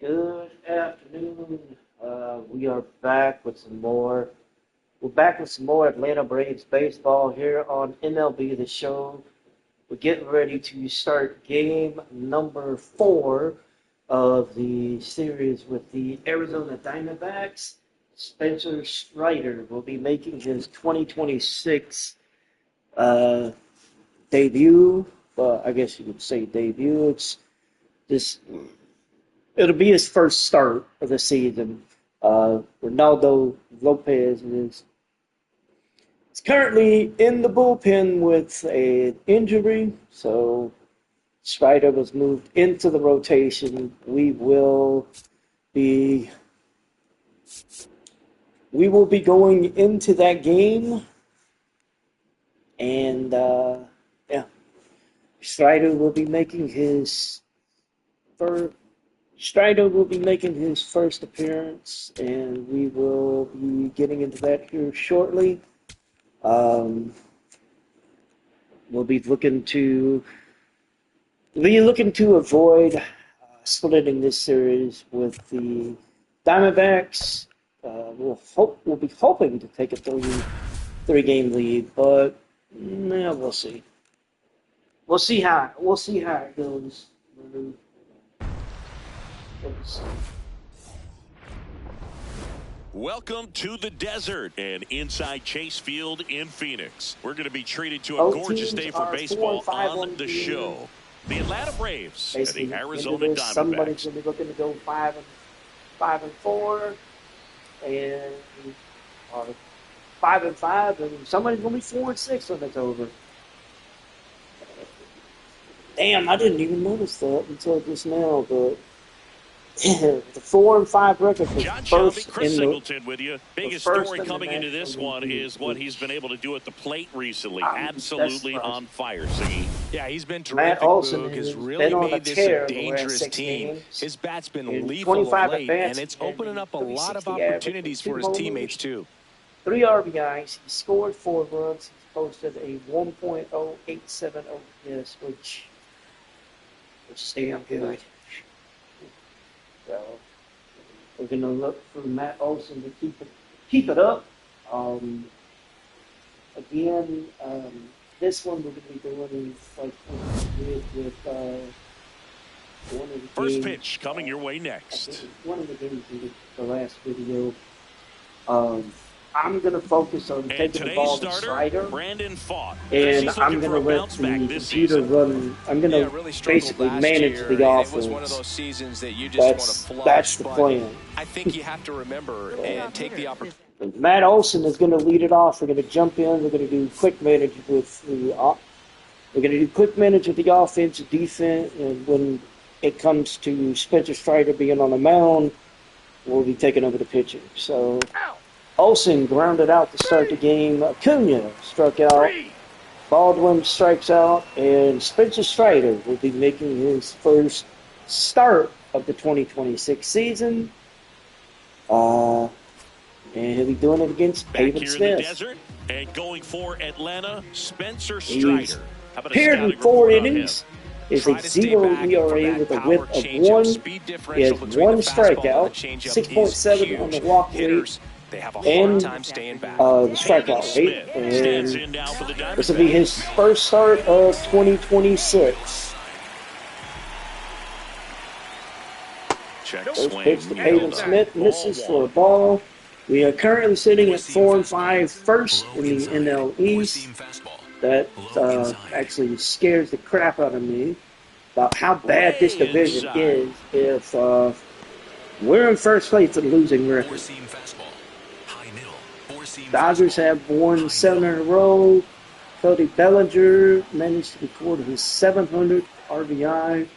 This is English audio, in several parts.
Good afternoon. We are back with some more. We're back with some more Atlanta Braves baseball here on MLB The Show. We're getting ready to start game number 4 of the series with the Arizona Diamondbacks. Spencer Strider will be making his 2026 debut. Well, I guess you could say debut. It'll be his first start of the season. Ronaldo Lopez is currently in the bullpen with an injury, so Strider was moved into the rotation. We will be going into that game, and Strider will be making his first appearance, and we will be getting into that here shortly. We'll be looking to avoid splitting this series with the Diamondbacks. We'll be hoping to take a three-game lead, but we'll see. We'll see how it goes. Welcome to the desert and inside Chase Field in Phoenix. We're going to be treated to a gorgeous day for baseball on the show. The Atlanta Braves and the Arizona Diamondbacks. Somebody's going to be looking to go 5-4, or 5-5, and somebody's going to be 4-6 when it's over. Damn, I didn't even notice that until just now, but the 4-5 record was John first Shelby, Chris in Singleton with you. Biggest story coming into this one is what he's been able to do at the plate recently. Absolutely on fire, Siggy. Yeah, he's been terrific. Matt Olson has really made this a dangerous team. His bat's been lethal of late, and it's opening up a lot of opportunities for his teammates, too. 3 RBIs. He scored 4 runs. He's posted a 1.087 OPS, which is damn good. So we're gonna look for Matt Olson to keep it up. This one we're gonna be doing like with one of the First games, pitch coming your way next. One of the games in the last video. I'm gonna focus on taking the ball to Strider, Brandon Fought. and I'm gonna let the computer run. I'm gonna basically manage the offense. It was one of those seasons that you just want to flush. That's the plan. I think you have to remember and take the opportunity. Matt Olson is going to lead it off. We're going to jump in. We're going to do quick manage with the offense, defense, and when it comes to Spencer Strider being on the mound, we'll be taking over the pitching. So Olson grounded out to start the game. Acuna struck out. Baldwin strikes out, and Spencer Strider will be making his first start of the 2026 season. And he'll be doing it against Pavin Smith. In the desert and going for Atlanta, Spencer Strider. Appeared in 4 innings. Is a 0 ERA with a whip of 1. He has 1 strikeout, 6.7 on the walk rate, and the strikeout rate. And this will be his first start of 2026. First pitch to Pavin Smith, misses for a ball. We are currently sitting at 4-5 first in the NL East. That actually scares the crap out of me about how bad this division is if we're in first place with a losing record. Dodgers have won 7 in a row. Cody Bellinger managed to record his 700th RBI.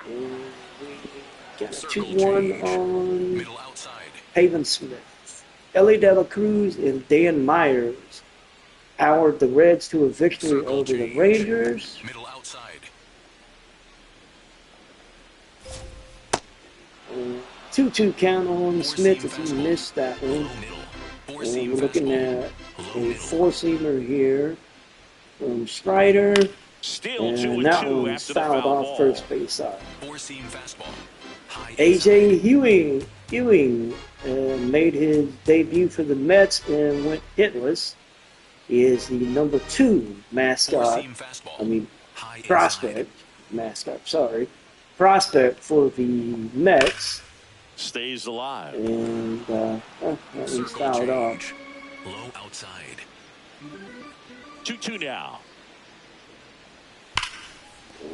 And we got a 2-1 on Pavin Smith. Ellie De La Cruz and Dan Myers powered the Reds to a victory over the Rangers. 2-2 count on Smith if he missed that one. And we're looking at a 4-seamer here from Strider. Still And 2-2 that one's after the fouled foul off ball. first base side. Four-seam fastball. AJ Ewing made his debut for the Mets and went hitless. He is the number 2 mascot. Prospect. Prospect for the Mets. Stays alive. And that one's fouled off. Low outside. 2-2 now.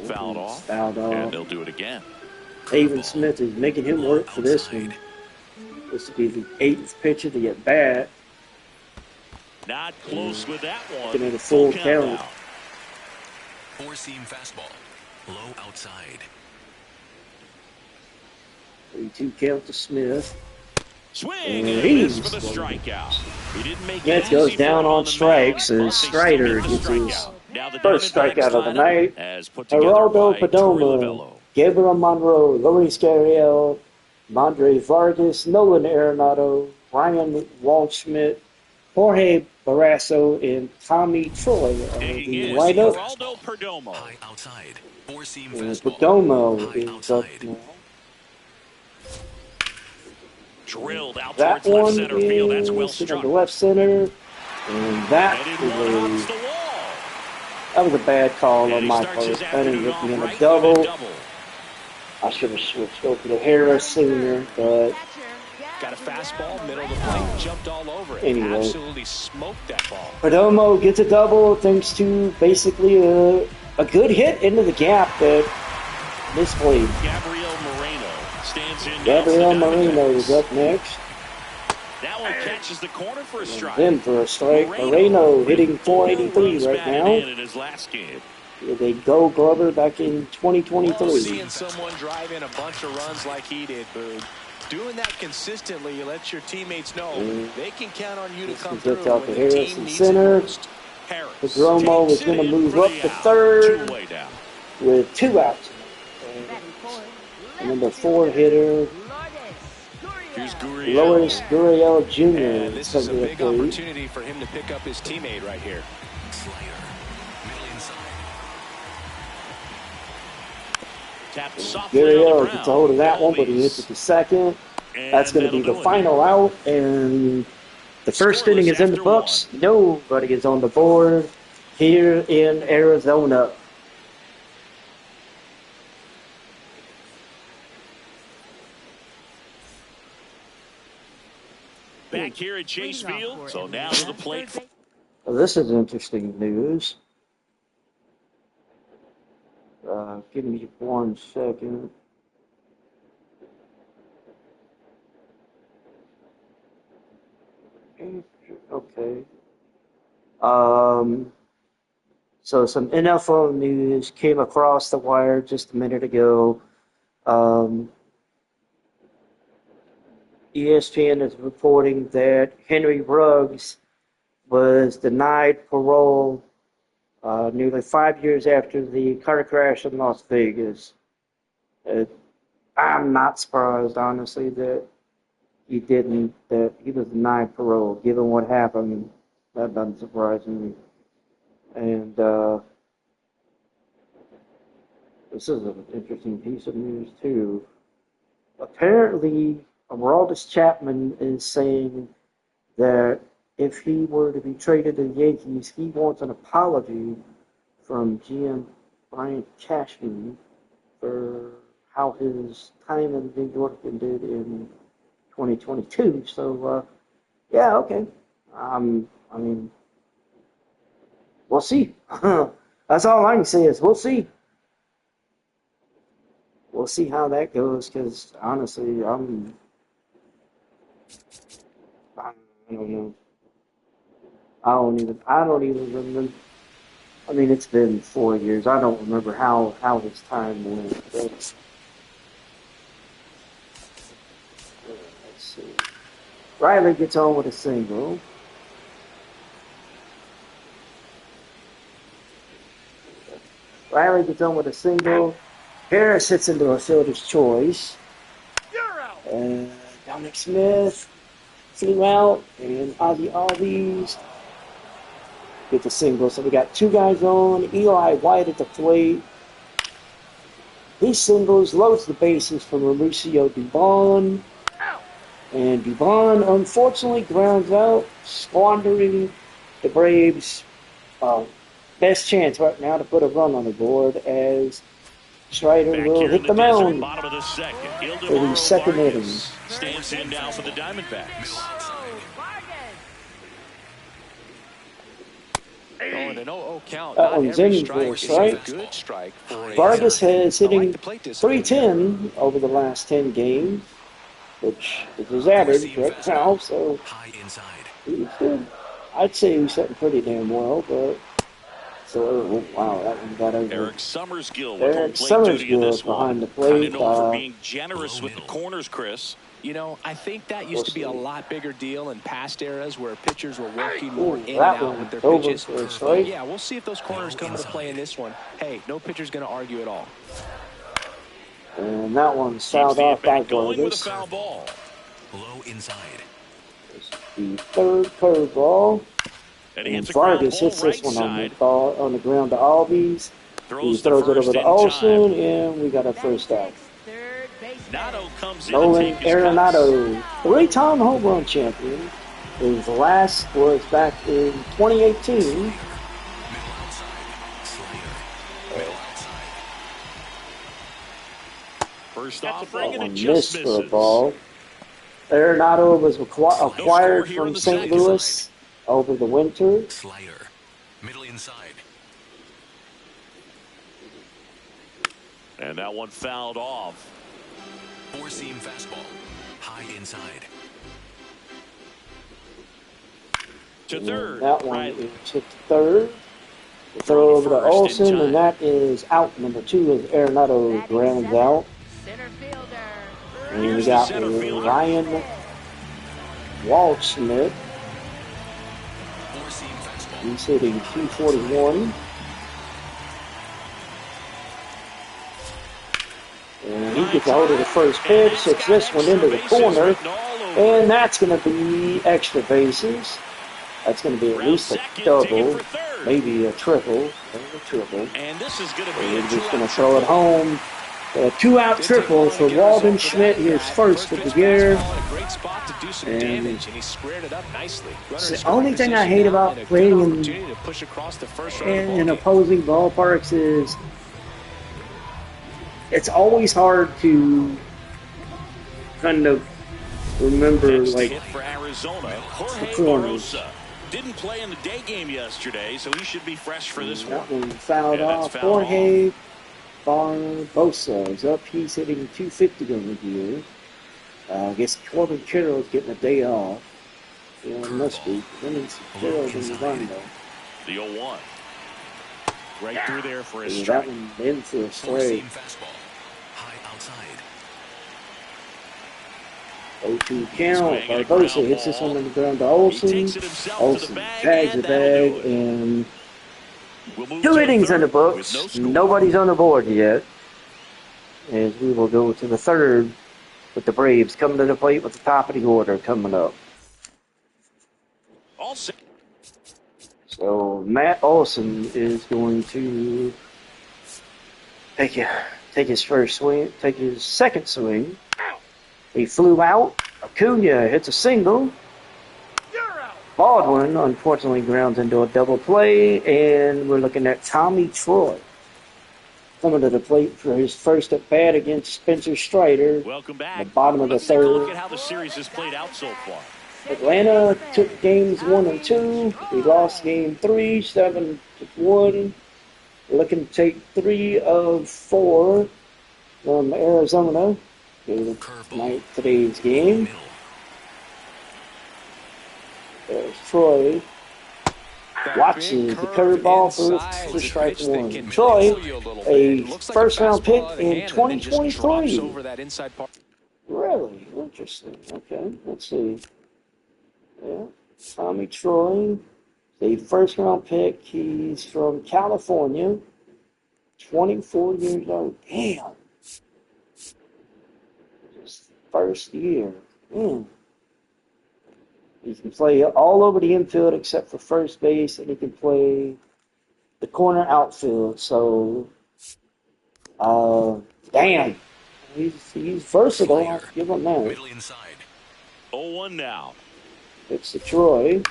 Fouled off. And they'll do it again. Avon Smith is making him work for this one. This will be the 8th pitch of the at bat. Not close with that one. Looking at a full count. Four-seam fastball. Low outside. 3-2 count to Smith. Swing and a miss for the strikeout. He didn't make Smith goes down on strikes as Strider gets his first strikeout of the night. Geraldo Perdomo, Gabriel Monroe, Luis Gurriel, Mondre Vargas, Nolan Arenado, Ryan Waldschmidt, Jorge Barrasso, and Tommy Troy are the lineup. Geraldo Perdomo. High outside. Four-seam fastball. Perdomo is up now. Drilled out that towards one left center field. That's well to struck. the left center, and that was a bad call on my part. That ended up being a double. I should have switched over to Harris sooner, but got a fastball, middle of the plate, jumped all over it. Anyway, absolutely smoked that ball. Perdomo gets a double thanks to basically a good hit into the gap that misplayed. Gabriel Moreno is up next. That one catches the corner for a strike. Then for a strike, Moreno hitting .483 right now. In his last game. With a Gold Glover back in 2023. Seeing someone drive in a bunch of runs like he did, Boog. Doing that consistently, you let your teammates know they can count on you to come through when the team needs center. it. Perdomo is going to move up to third with 2 outs. Number 4 hitter, Luis Gurriel Jr. And this is a big opportunity for him to pick up his teammate right here. Gurriel gets a hold of that one, but he hits it to second. That's going to be the final out, and the first inning is in the books. Nobody is on the board here in Arizona. Back here at Chase Field, so now to the plate. Well, this is interesting news. Give me 1 second. Okay. So some NFL news came across the wire just a minute ago. ESPN is reporting that Henry Ruggs was denied parole nearly 5 years after the car crash in Las Vegas. I'm not surprised, honestly, that he was denied parole, given what happened. That doesn't surprise me. And this is an interesting piece of news, too. Apparently, Aroldis Chapman is saying that if he were to be traded to the Yankees, he wants an apology from GM Brian Cashman for how his time in New York ended in 2022. So, yeah, okay. I mean, we'll see. That's all I can say is we'll see. We'll see how that goes, because honestly, I don't know. I don't even remember. I mean, it's been 4 years. I don't remember how his time went. But, let's see. Riley gets on with a single. Harris hits into a fielder's choice. And Dominic Smith flew out, and Ozzie Albies Get the single. So we got two guys on. Eli White at the plate. He singles, loads the bases for Mauricio Dubon. And Dubon, unfortunately, grounds out, squandering the Braves' best chance right now to put a run on the board as Strider will hit the mound bottom of the second. for the second inning. Stands in now for the Diamondbacks. That one's in for a strike. Vargas has hitting .310 over the last 10 games, which is his average right now, so he's good. I'd say he's hitting pretty damn well, but so, wow, that one got over. Eric Summersgill behind the plate. For being generous with the corners, Chris. You know, I think that used to be a lot bigger deal in past eras where pitchers were working more in and out with their pitches. Yeah, we'll see if those corners come into play in this one. Hey, no pitcher's going to argue at all. And that one's fouled off by Vargas. Low inside. The third curveball. And Vargas hits this one on the ground to Albies. He throws it over to Olsen, and we got our first out. Nolan Arenado, three-time home run champion. His last was back in 2018. First off, missed for a ball. Arenado was acquired from St. Louis over the winter. Middle inside. And that one fouled off. Four-seam fastball. High inside. To third. That one is hit to third. The throw over to Olsen, and that is out. Number 2 is Arenado grounds out. And we got Ryan Waldschmidt. He's hitting .241. And he gets hold of the first pitch, hits this one into the corner, and that's going to be extra bases. That's going to be at least a double, maybe a triple. And this is going to be we're just going to throw it home. A two-out triple for Walden Schmidt. His first of the year. And the only thing I hate about playing in opposing ballparks is it's always hard to kind of remember like the corners. Didn't play in the day game yesterday, so he should be fresh for this one. That one fouled off. Jorge Barbosa is up. He's hitting .250 on the year. I guess Corbin Carroll's getting a day off. Yeah, it must be. Carroll's in the run, though. The 0-1. Right through there for his strike. That one in for a strike. High outside. 0-2 count. Barbosa hits this one on the ground to Olsen. Olsen tags the bag, and 2 innings in the books. Nobody's on the board yet. As we will go to the third with the Braves coming to the plate with the top of the order coming up. So Matt Olson is going to take his first swing, take his second swing. He flew out. Acuna hits a single. Baldwin, unfortunately, grounds into a double play, and we're looking at Tommy Troy coming to the plate for his first at bat against Spencer Strider. Welcome back. At the bottom of the third. Look at how the series has played out so far. Atlanta took games 1 and 2. We lost game 3, 7-1. Looking to take 3 of 4 from Arizona. Today's game. There's Troy. Watches the curveball for strike 1. Troy, a first-round pick in 2023. Really? Interesting. Okay, let's see. Yeah, Tommy Troy, the first-round pick. He's from California. 24 years old. Damn. His first year. He can play all over the infield except for first base, and he can play the corner outfield. So, damn, he's versatile. I'll give him that. Middle inside. 0-1 now. It's to Troy,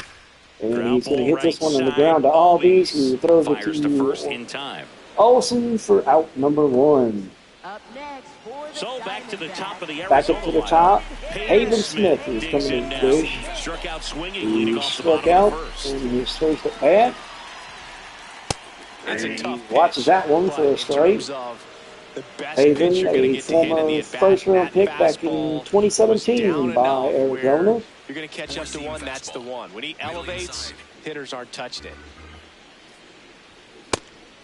and he's going to hit this one on the ground to Albies, who throws it to first in time. Olsen for out number 1. Up next for the So back to the top of the Arizona Back up to the top. Haven Smith is coming in big. Struck out swinging, leading He off the struck bottom out, of the first. and he throws it back. That's a And tough he watches that one for a strike. Haven, a former first-round pick back in 2017 by Arizona. You're going to catch up to one, that's the one. When he elevates, hitters aren't touched it.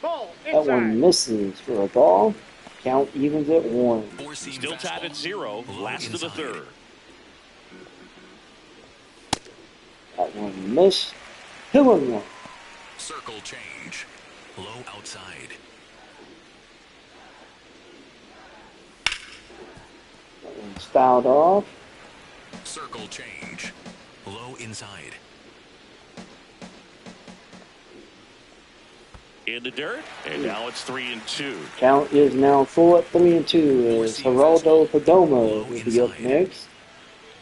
That one misses for a ball. Count evens at 1. Still tied at 0, last of the third. That one missed. 2-1. Circle change. Low outside. That one's fouled off. Circle change. Low inside. In the dirt, and now it's 3-2. Count is now full at 3-2 as Geraldo Perdomo will be up next.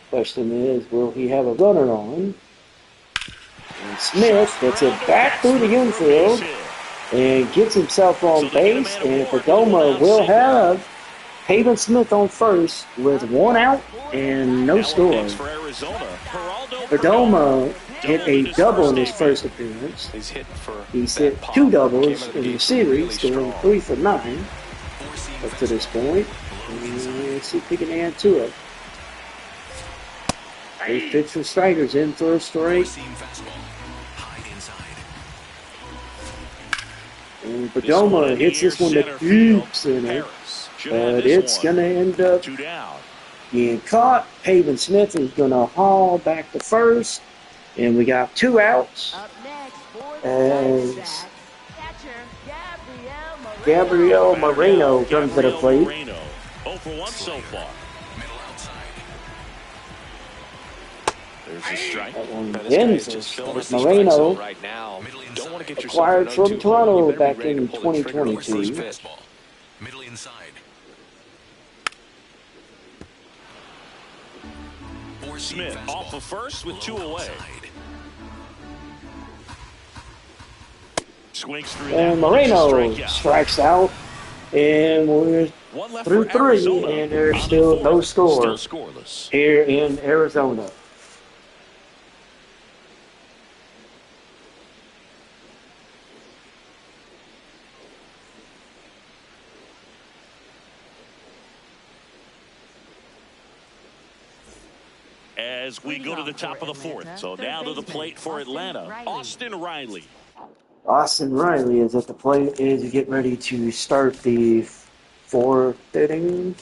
Question is, will he have a runner on? And Smith gets it back through the infield and gets himself on base, and Perdomo will have Haven Smith on first with 1 out and no score. Perdomo hit a double in his first appearance. He's hit 2 doubles in the series, going 3 for 9 up to this point. And let's see if he can add to it. They pitch for strikers in for a strike. And Perdomo hits this one to deep center, but it's going to end up getting caught. Haven Smith is going to haul back to first, and we got 2 outs. As Gabriel Moreno comes to the plate. 0 for 1 so far. There's a strike. That one ends as Moreno, right now. Don't want to get acquired from Toronto back in 2022. Middle inside. Smith off of first with 2 away. Swings through And Moreno strikes out, and we're through 3, and there's still no score here in Arizona. As we go to the top of the 4th. So now to the plate for Atlanta, Austin Riley. Austin Riley is at the plate as we get ready to start the 4th inning.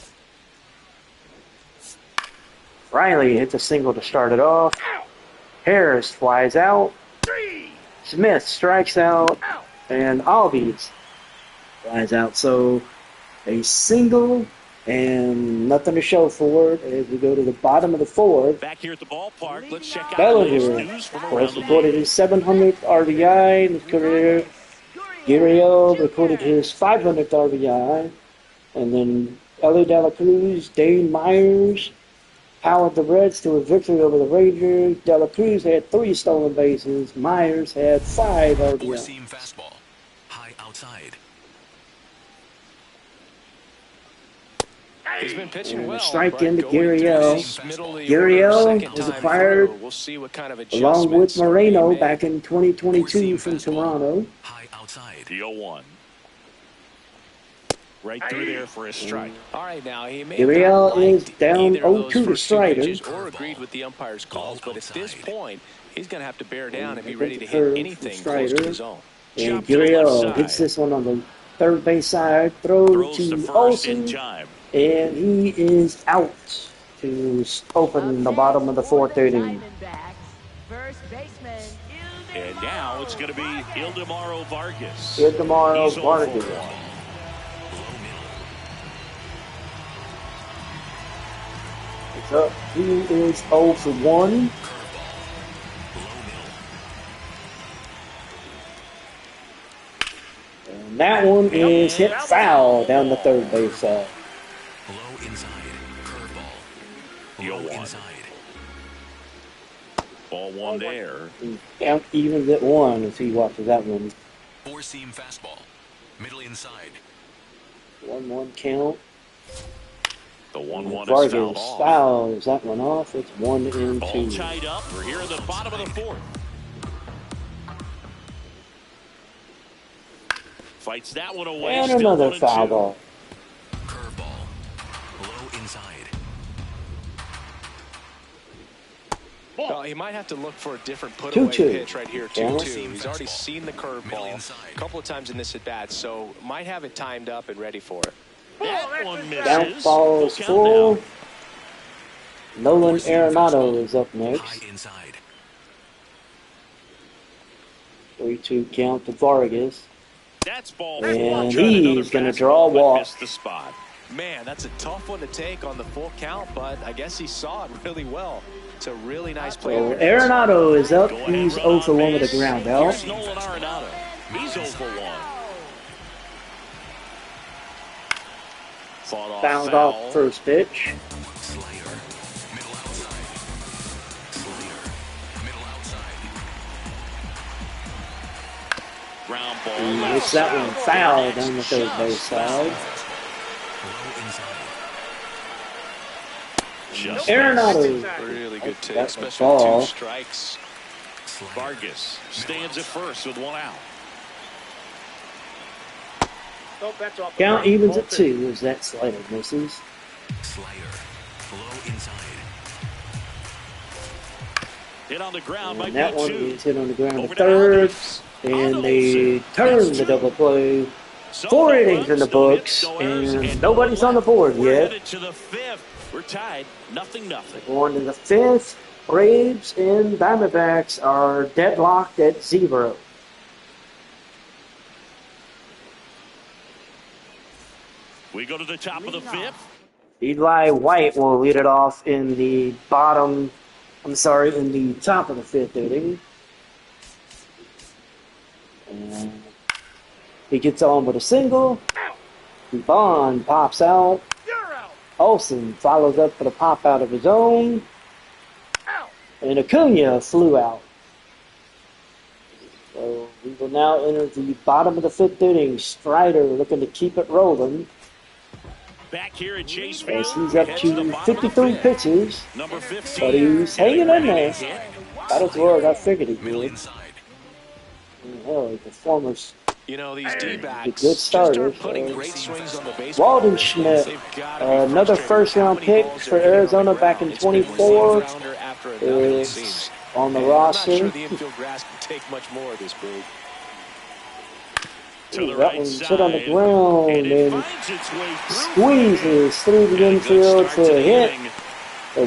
Riley hits a single to start it off. Harris flies out. Smith strikes out. And Albies flies out. So a single and nothing to show for it as we go to the bottom of the 4th. Back here at the ballpark, let's check out Bellinger has recorded his 700th RBI in his career. Gurriel recorded his 500th RBI. And then Ellie De La Cruz, Dane Myers powered the Reds to a victory over the Rangers. De La Cruz had 3 stolen bases. Myers had 5 RBI. Four-seam fastball. High outside. He's been pitching well. Strike into Gurriel. Gurriel was acquired along with Moreno back in 2022 from Toronto. High outside. The 0-1. Right through there for a strike. All right, now he may Gurriel is down either of 0-2 those to first Strider. pitches or agreed with the umpire's calls, but at this point, he's going to have to bear down and be ready to hit anything close to his own. And Gurriel hits this one on the third base side, throws to Olsen, and he is out to open the bottom of the 4th inning. And now it's going to be Ildemaro Vargas. Ildemaro Vargas. It's up. He is 0 for 1. That one is hit foul down the third base side. Low inside, curveball. Low inside. Ball one there. Count evens at one as he watches that one. Four-seam fastball. Middle inside. 1-1 count. The 1-1 is Vargas fouled off. fouls that one off. It's 1-2. Ball tied up. We're here in the bottom of the fourth. Fights that one away. And another foul ball. Curveball. Low inside. Well, he might have to look for a different put-away 2-2. pitch right here, 2-2. He's already seen the curveball a couple of times in this at-bat, so might have it timed up and ready for it. That one misses. Downfall is full. Nolan Arenado is up next. High inside. 3-2 count to Vargas. That's ball And four. he's going to draw a walk. Missed the spot. Man, that's a tough one to take on the full count, but I guess he saw it really well. It's a really nice play. So Arenado is up. He's 0 for 1 with a ground out. Here's Nolan Arenado. He's 0 for 1. Fought off Fouled foul. off first pitch. Slayer. Middle outside. Slayer. Middle outside. Ground ball. It's that one foul down the third base side. Low inside. Just Arenado. Really good take, That's a especially ball. with 2 strikes. Slayer. Vargas stands at first with 1 out. Count evens at 2 as that slider misses. Slayer. Low inside. Hit on the ground by And that one 2. is hit on the ground Over to to third. Alvarez. And they turn the double play. 4 innings in the books. And nobody's on the board We're yet. headed to the 5th. We're tied. 0-0. Going to the 5th. Braves and Diamondbacks are deadlocked at 0. We go to the top of the 5th. Eli White will lead it off in the top of the 5th inning. And he gets on with a single. Vaughn pops out. Olsen follows up for the pop out of his own. And Acuna flew out. So we will now enter the bottom of the 5th inning. Strider looking to keep it rolling. Back here at Chase Field. As he's up to 53 pitches. Number 15. But he's hanging in there. That is what I figured he Middle would. inside. Oh, the performers. You know, these D-backs Good starter. just aren't putting great swings on the baseball. Walden Schmidt, They've gotta be another frustrated first-round with how many pick balls for they're getting on the Arizona back in ground. It's been 24, one rounder after another, it is seems. on the And I'm not roster. sure the infield grass can take much more of this, Boog. To the That right one's side. hit on the ground And it and finds its way through. squeezes through the And a good infield start for to a the hit. inning.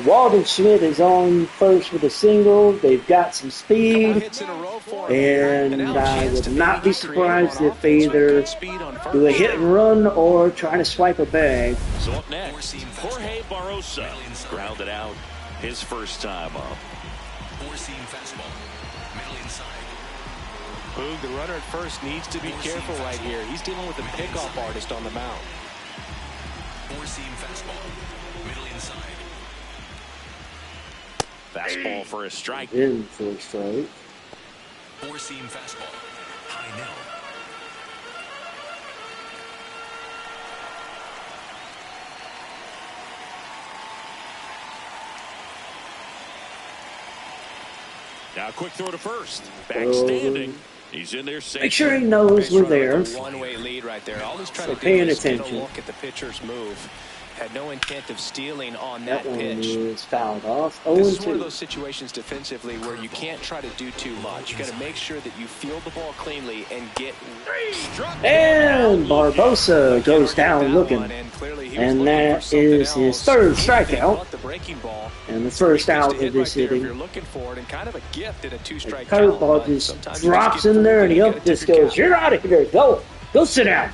Walden Schmidt is on first with a single. They've got some Couple speed. hits in a row for him. And now a I chance would to not maybe be surprised create if one they offense with either good speed on do a first. hit and run or try to swipe a bag. So up next, Jorge Barrosa grounded out his first time up. Four-seam fastball. Middle inside. Boog, the runner at first needs to be careful right here. He's dealing with a pickoff artist on the mound. Four-seam fastball. Middle inside. Fastball for a strike. In for a strike. Four-seam fastball. High middle. Now a quick throw to first. Back standing. He's in there safe. Make sure he knows we're there. One-way lead right there. All he's trying So to do paying is get attention. a look at the pitcher's move. Had no intent of stealing on That that one pitch. is fouled off. This is one of 0-2. those situations defensively where you can't try to do too much. You got to make sure that you field the ball cleanly and get. And Barbosa goes down looking. And that is his third strikeout. And the first out of this inning. You're looking for it, and kind of a gift in a two-strike Curveball just drops in there, and the ump just goes, "You're out of here. Go sit down."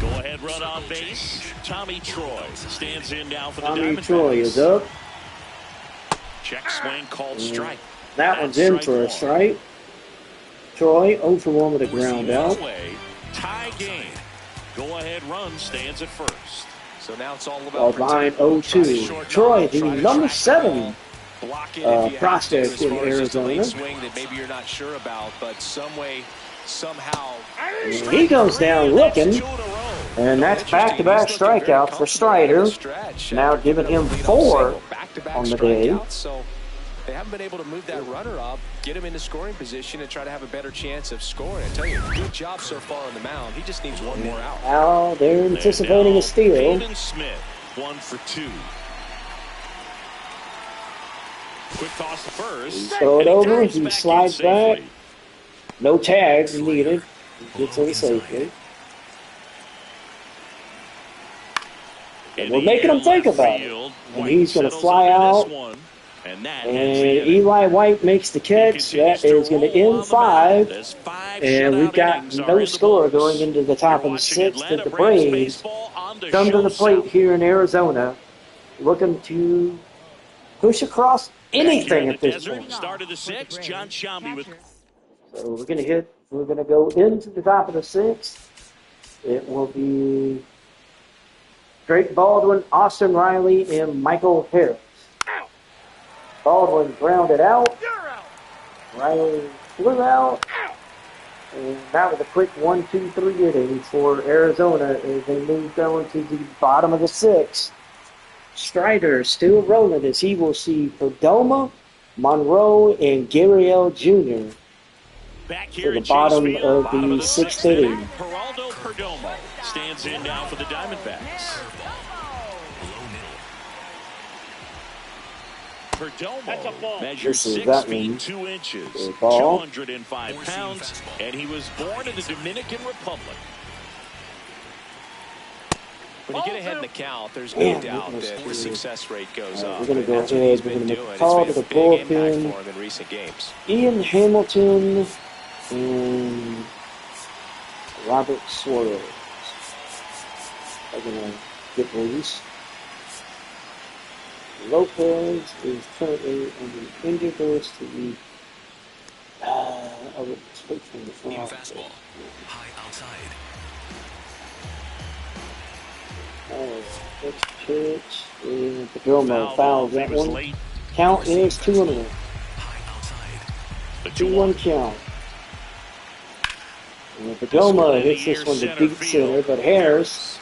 Go ahead, run on base. Tommy Troy stands in now for the Tommy Diamondbacks. Troy is up. Check swing called strike. That one's in for a strike. Troy 0 for 1 with a ground out. tie game. Go-ahead run stands at first. So now it's all about behind 0-2. Troy, the number 7 prospect in Arizona. Swing that maybe you're not sure about, but some way, somehow. He goes down looking, and that's back-to-back strikeouts for Strider. Now giving him 4 on the day. So they haven't been able to move that runner up, get him into scoring position, and try to have a better chance of scoring. I tell you, good job so far on the mound. He just needs one more out. Now they're anticipating a steal. Smith, 1 for 2. Quick toss to first. Throw it over. He slides back. No tags needed. He gets in safely. And we're making him think about it. And he's going to fly out. And Eli White makes the catch. That is going to end 5. And we've got no score going into the top of the 6th. And the Braves come to the plate here in Arizona, looking to push across anything at this point. Started the 6th, John Shambi with. So we're going to go into the top of the 6th. It will be Drake Baldwin, Austin Riley, and Michael Harris. Baldwin grounded out. Riley flew out. And that was a quick 1-2-3 inning for Arizona as they moved on to the bottom of the 6th. Strider still rolling as he will see Perdomo, Monroe, and Gurriel Jr. Back here to the bottom of the 6th inning. Geraldo Perdomo stands in now for the Diamondbacks. Perdomo measures 6 feet 2 inches, 205 pounds, and he was born in the Dominican Republic. When you get ahead in the count, there's no doubt that the success rate goes up. We're going to go ahead. We're going to make a call to the bullpen. In recent games. Ian Hamilton and Robert Suarez are going to get released. Lopez is currently on the injured list to be from the front. Fastball, high outside. Next pitch, and Perdomo fouls that one. Count is 2-1. 2-1 count. And Perdomo hits this one to deep center, but Harris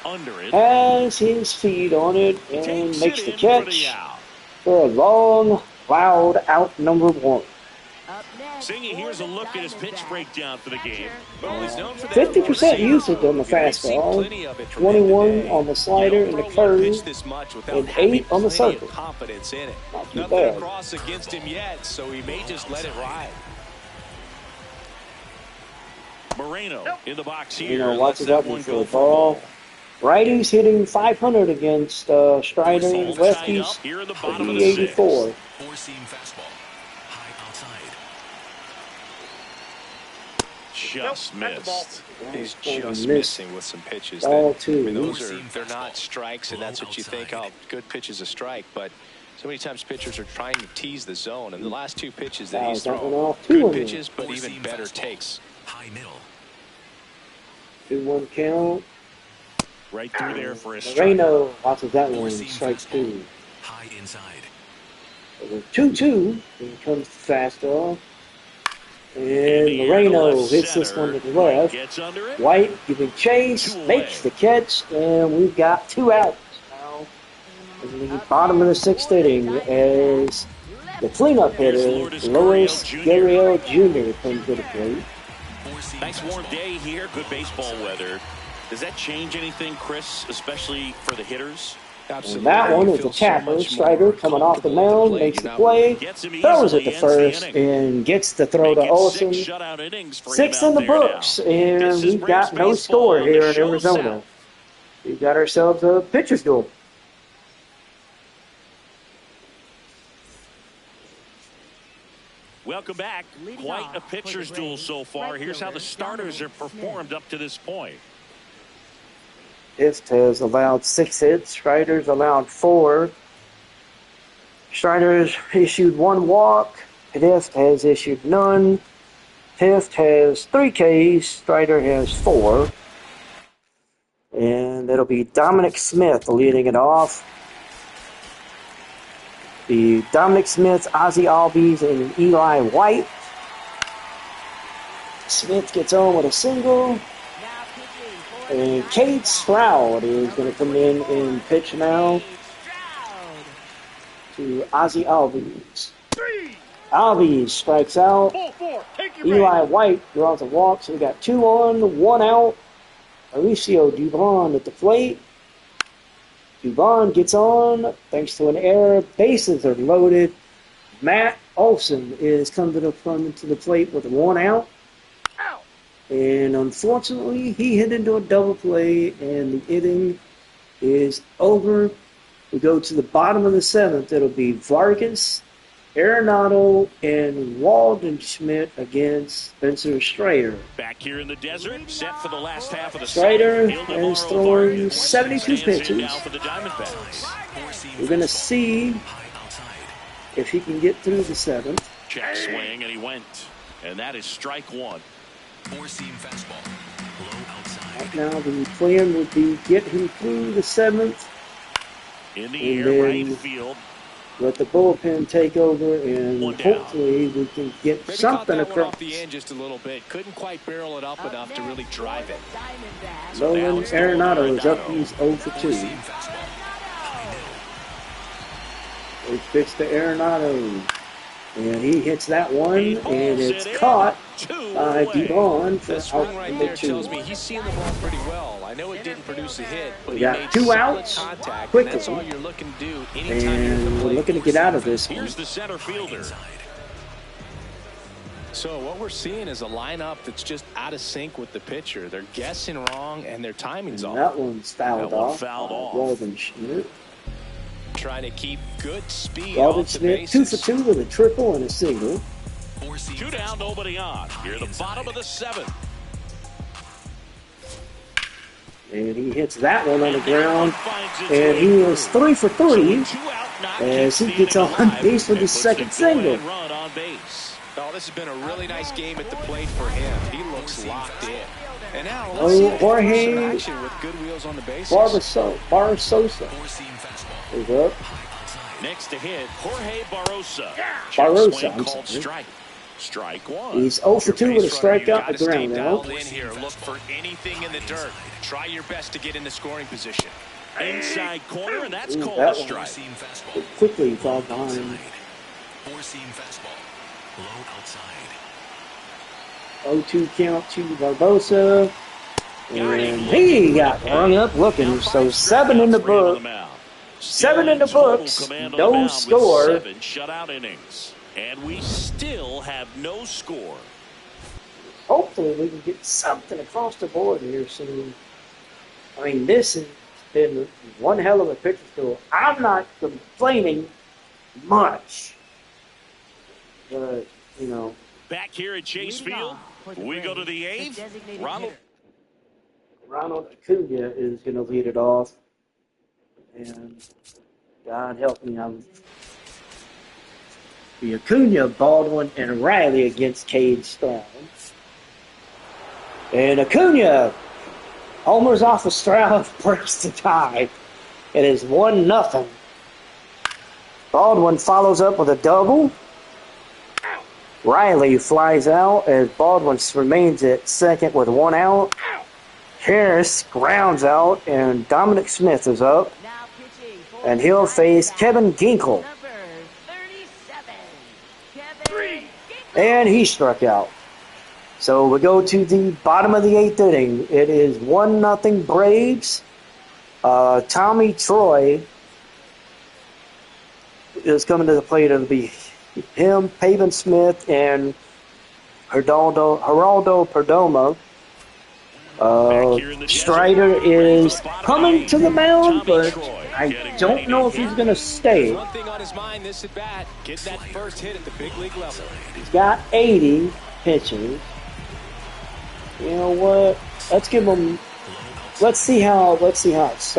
has his feet on it and makes the catch for a long, loud out number 1. Singy, here's a look at his pitch breakdown for the game. Well, he's known for that 50% usage on the fastball, 21 on the slider and the curve, and 8 on the circle. Not too bad. Cross against him yet, so he may just let it ride. Moreno in the box here. Watches out for the ball. Righties hitting 500 against Strider. Lefties 384. Four-seam fastball, high outside. Just missed. He's just missing with some pitches. Ball 2. They're not strikes, and that's what you think. Oh, good pitch is a strike, but so many times pitchers are trying to tease the zone, and the last 2 pitches that he's thrown, good pitches, but even better takes. High middle. 2-1 count. Right through there for a strike. Moreno watches that one. Strike 2. High inside. 2-2. Here comes the fastball. And Moreno hits this one to the left. White giving chase, makes the catch, and we've got 2 outs now in the bottom of the 6th inning as the cleanup hitter, Lois Gurriel Jr. comes to the plate. Nice warm day here, good baseball weather. Does that change anything, Chris, especially for the hitters? Absolutely. And that one is a tapper. Strider coming off the mound, makes the play, throws it to first, and gets the throw to Olsen. 6 in the books, and we've got no score here in Arizona. We've got ourselves a pitcher's duel. Welcome back. Quite a pitcher's duel so far. Here's how the starters have performed up to this point. Hift has allowed 6 hits. Strider's allowed 4. Strider's issued 1 walk. Hift has issued none. Hift has 3 Ks. Strider has 4. And that'll be Dominic Smith leading it off. The Dominic Smith, Ozzie Albies, and Eli White. Smith gets on with a single. And Cade Stroud is going to come in and pitch now to Ozzie Albies. Albies strikes out. Eli White draws a walk, so we got 2 on, 1 out. Mauricio Dubon at the plate. Dubon gets on thanks to an error. Bases are loaded. Matt Olson is coming to the front to the plate with 1 out. And unfortunately, he hit into a double play, and the inning is over. We go to the bottom of the 7th. It'll be Vargas, Arenado, and Walden Schmidt against Spencer Strider. Back here in the desert, set for the last half of the Strider is throwing 72 pitches. For the Diamondbacks. We're going to see if he can get through the 7th. Check swing, and he went. And that is strike 1. 4-seam fastball. Low outside. Right now, the plan would be get him through the 7th. In the air, right field. Let the bullpen take over, and hopefully we can get Maybe something caught that one across. off the end just a little bit. Couldn't quite barrel it up enough to really drive it. Nolan Arenado is up. He's 0 for 2. Four-seam fastball. They fix to Arenado. And he hits that one, and it's caught by Dubon for That swing out right number there 2. tells me he's seeing the ball pretty well. I know it didn't produce a hit, but We he got made 2 solid outs contact, quickly. and that's all you're looking to do anytime you're at the And we're plate. looking to get out of this one. Here's the center fielder. So what we're seeing is a lineup that's just out of sync with the pitcher. They're guessing wrong, and their timing's off. That one's fouled That one off. fouled off. Walden Schmidt. Trying to keep good speed Walden off the Schmidt, 2 bases. for 2 with a triple and a single. 4-seam 2 down, nobody on. Here at the bottom of the 7th. And he hits that one on the ground. And he is 3 for 3 as he gets on base for the second single. Run on base. Oh, this has been a really nice game at the plate for him. He looks locked in. And now let's Oh, see if Jorge there's some action with good wheels on the bases. Barsosa 4-seam fastball. is up. Next to hit, Jorge Barrosa. Barrosa, Swing I'm called sorry. strike. Strike 1. He's 0 for 2 with a strikeout Gotta at the stay ground now. dialed in here. Look for anything in the dirt. Try your best to get in the scoring position. Inside corner, and that's Ooh, called that a one. strike. 4-seam fastball. Quickly falls behind. 4-seam fastball. Low outside. 0-2 count to Barbosa. And he got rung up looking. So 7 in the book. 7 in the books. No score. 7 shutout innings. And we still have no score. Hopefully we can get something across the board here soon. I mean, this has been one hell of a pitcher tour. I'm not complaining much. But, you know. Back here at Chase Field, we go to the 8th. Ronald Acuna is going to lead it off. And God help me, I'm the Acuna, Baldwin, and Riley against Cade Stroud. And Acuna homers off of Stroud, breaks the tie. It is 1-0. Baldwin follows up with a double. Riley flies out as Baldwin remains at second with 1 out. Harris grounds out, and Dominic Smith is up. And he'll face Kevin Ginkel. And he struck out. So we go to the bottom of the 8th inning. It is 1-0 Braves. Tommy Troy is coming to the plate. It'll be him, Pavin Smith, and Geraldo Perdomo. Strider is coming to the mound, but I don't know if he's going to stay. One thing on his mind this at bat, get that first hit at the big league level. He's got 80 pitches. You know what? Let's give him. Let's see how it starts.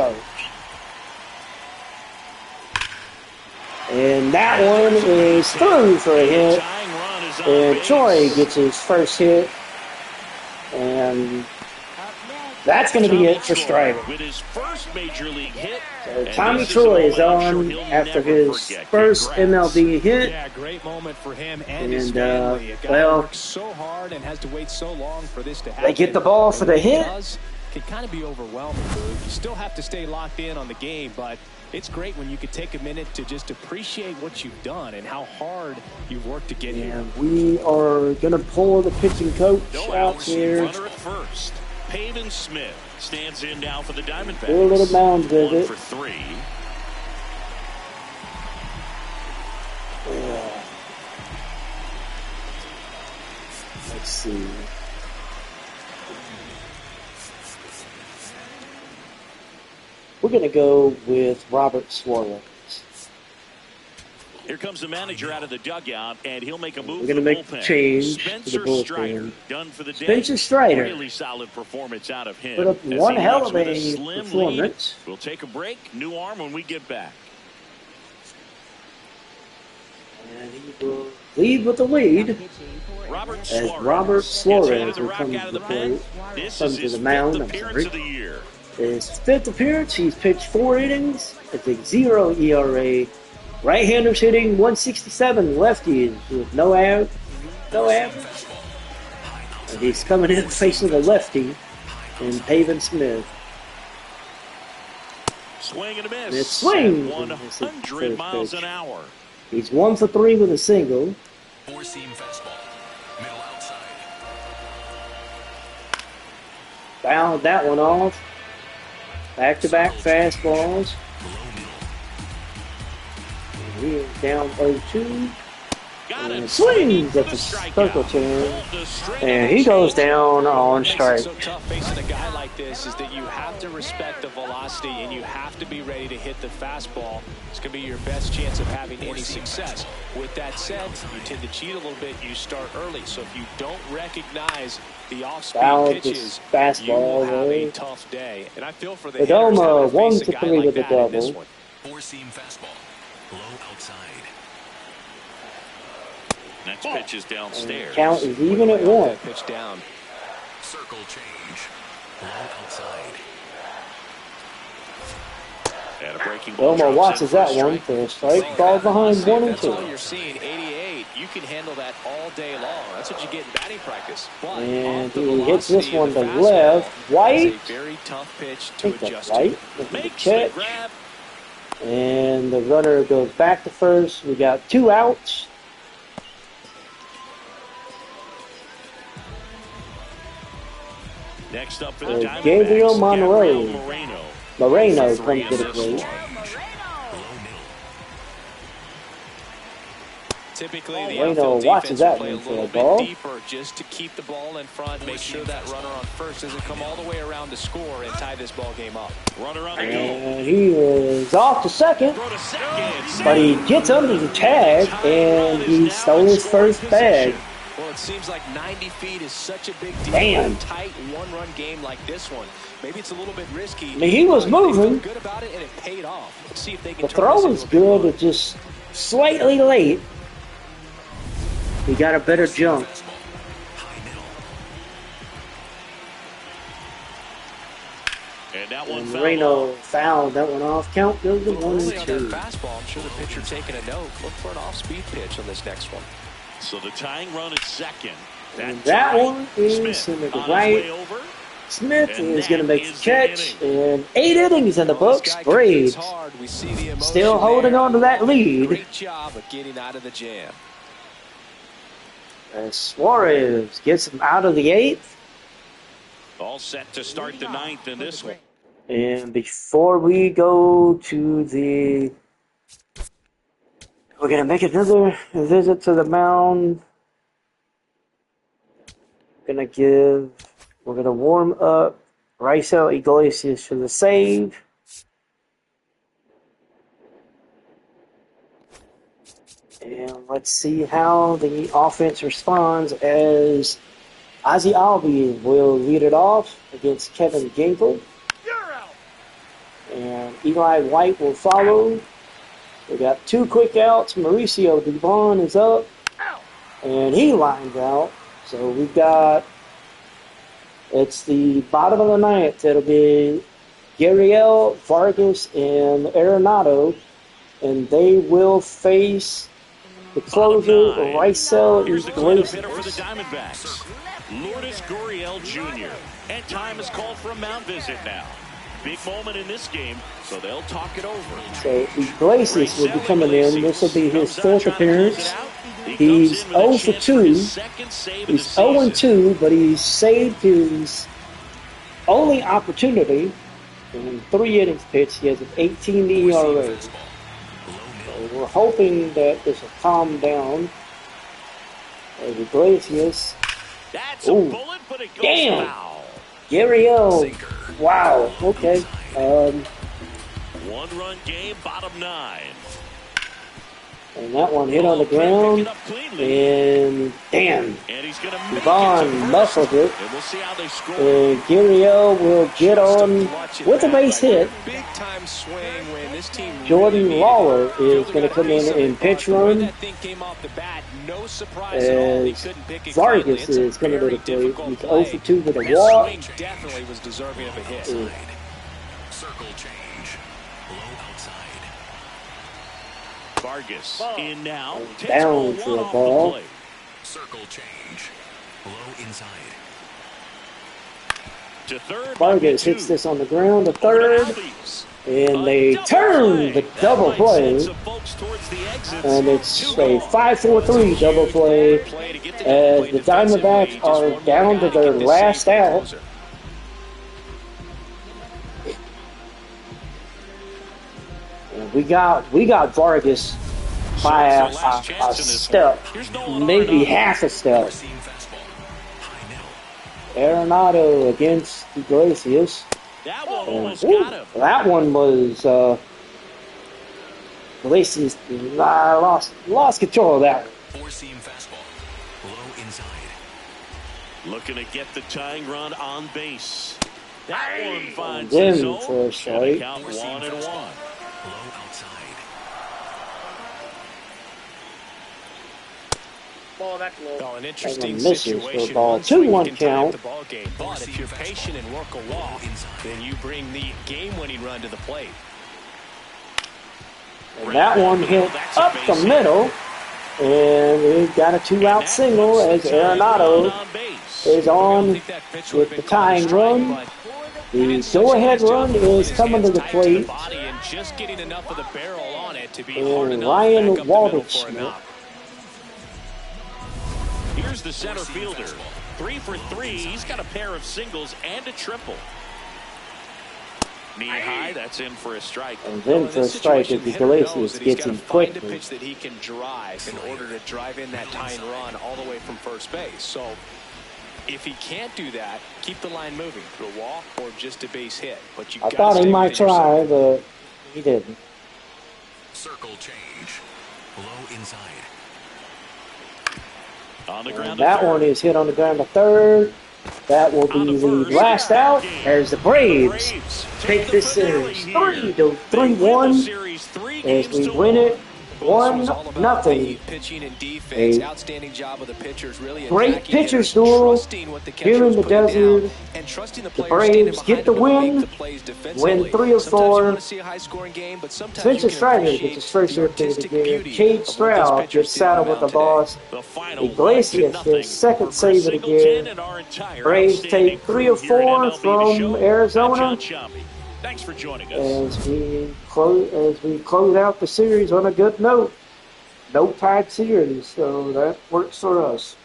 And that one is through for a hit. And Troy gets his first hit. And That's going to be it for Strider. With his first major league hit. So Tommy Troy is on after his first MLB hit. Yeah, great moment for him and his family. A guy who works so hard and has to wait so long for this to happen. They get the ball for the hit. It can kind of be overwhelming, Lou. You still have to stay locked in on the game, but it's great when you could take a minute to just appreciate what you've done and how hard you've worked to get here. And we are going to pull the pitching coach out here. Runner at first. Pavin Smith stands in now for the Diamondbacks. Do a little mound visit. 1 for 3. Let's see. We're going to go with Robert Suarez. Here comes the manager out of the dugout, and he'll make a move. We're going to make a change to the bullpen. Done for the day. Spencer Strider. Really solid performance out of him. Put up one hell of a performance. We'll take a break. New arm when we get back. And he will lead with the lead. As Robert Suarez will come to the plate. Come to the mound. I'm sorry. His 5th appearance. He's pitched 4 innings. It's a 0 ERA. Right-handers hitting 167, lefties with no average. And he's coming in facing a lefty in Pavin Smith. Swing and a miss. And it swings. 100 miles an hour. He's 1 for 3 with a single. 4-seam fastball. Middle outside. Fouled that one off. Back-to-back fastballs. He is down 0-2. And swings at the circle turn. And he goes down on strike. What's so tough facing a guy like this is that you have to respect the velocity and you have to be ready to hit the fastball. It's going to be your best chance of having any success. With that said, you tend to cheat a little bit. You start early. So if you don't recognize the off-speed pitches, you will have a tough day. And I feel for the hitters having to face a guy like that in this one. 4-seam fastball. Low outside. Next pitch is downstairs. And count is even at 1. Pitch down. Circle change. Low outside. And a breaking ball. Elmo watches that one for a strike. Ball behind 1 and 2. That's all you're seeing. 88. You can handle that all day long. That's what you get in batting practice. But and he hits this one to left. White. It's a very tough pitch to adjust to. Makes the catch. And the runner goes back to first. We got 2 outs. Next up for the Diamondbacks, Gabriel Moreno comes to the plate. Typically, the Moreno watches that one for a ball. Deeper just to keep the ball in front, make sure that runner on first doesn't come all the way around to score and tie this ball game up. Runner on the and he is off to second, but he gets under the tag and he stole his first bag. Well, it seems like 90 feet is such a big deal. Damn. In a tight one-run game like this one. Maybe it's a little bit risky. I mean, he was moving. Good about it, and it paid off. Let's see if they can. The throw was good, it's just slightly late. He got a better jump. And that one Moreno fouled that one off. Count goes to 1 and 2. Fastball. I'm sure the pitcher taking a note. Look for an off-speed pitch on this next one. So the tying run is second. And that one is in the right. Smith is going to make the catch. And 8 innings in the books. Braves still holding on to that lead. Great job of getting out of the jam. As Suarez gets him out of the 8th. All set to start the 9th in this one. And before we go to the... We're going to make another visit to the mound. We're going to warm up Raisel Iglesias for the save. And let's see how the offense responds as Ozzie Albies will lead it off against Kevin Ginkel. And Eli White will follow. We got 2 quick outs. Mauricio Dubon is up. And he lines out. So we've got It's the bottom of the ninth. It'll be Gurriel, Vargas, and Arenado, and they will face the closer, Rysel Here's the cleanup hitter for the Iglesias. Diamondbacks, Lourdes Gurriel Jr. And time is called for a mound visit now. Big moment in this game, so they'll talk it over. So Iglesias will be coming in. This will be his fourth appearance. He's 0 for 2. He's 0 and 2, but he saved his only opportunity in 3 innings pitched. He has an 18 ERA. So we're hoping that this will calm down. As Iglesias. That's a bullet, but it goes foul. Gurriel. Wow. Okay. One-run game, bottom 9. And that one hit on the ground, and damn, Yvonne muffled it, and Gurriel will get on with a base hit. Jordan Lawler is going to come in and pitch run, as Vargas is coming to the plate. He's 0 for 2 with a walk. Circle change. Low outside. Vargas in now. Down for a ball. Circle change. Low inside. To third. Vargas hits this on the ground to third. And they turn the double play. And it's a 5-4-3 double play. As the Diamondbacks are down to their last out. We got Vargas by a step, maybe half a step. Arenado against Iglesias. That one was Iglesias lost control of that one. Four-seam fastball. Low inside. Looking to get the tying run on base. That one finds the zone. For a strike. Count 1-1. Low outside. Oh, an interesting misses for a situation. ball. 2-1 count. The ball game. But if you're patient and work a walk, then you bring the game-winning run to the plate. And that one hit up the middle. And we got a 2-out single as Arenado is on with the tying run. The go-ahead run is coming to the plate. And Ryan Waldenschmidt. Here's the center fielder. 3 for 3. He's got a pair of singles and a triple. Knee high, that's in for a strike. And then for a strike if Iglesias gets him quickly. Pitch that he can drive in order to drive in that tying run all the way from first base. So if he can't do that, keep the line moving through a walk or just a base hit. But you I thought he might try, but he didn't. Circle change. Low inside. On the ground that one is hit on the ground to third. That will be the last out as the Braves take this series 3-1 as we win it 1-0. Pitching and defense, outstanding job of the pitchers. Really great pitchers duel here in the desert. The Braves get the win 3-4. Spencer Strider gets his first hit of the year. Cade Stroud gets saddled with the boss. Iglesias his second save of the year. Braves take 3-4 from Arizona. Thanks for joining us. As we close out the series on a good note. No tied series, so that works for us.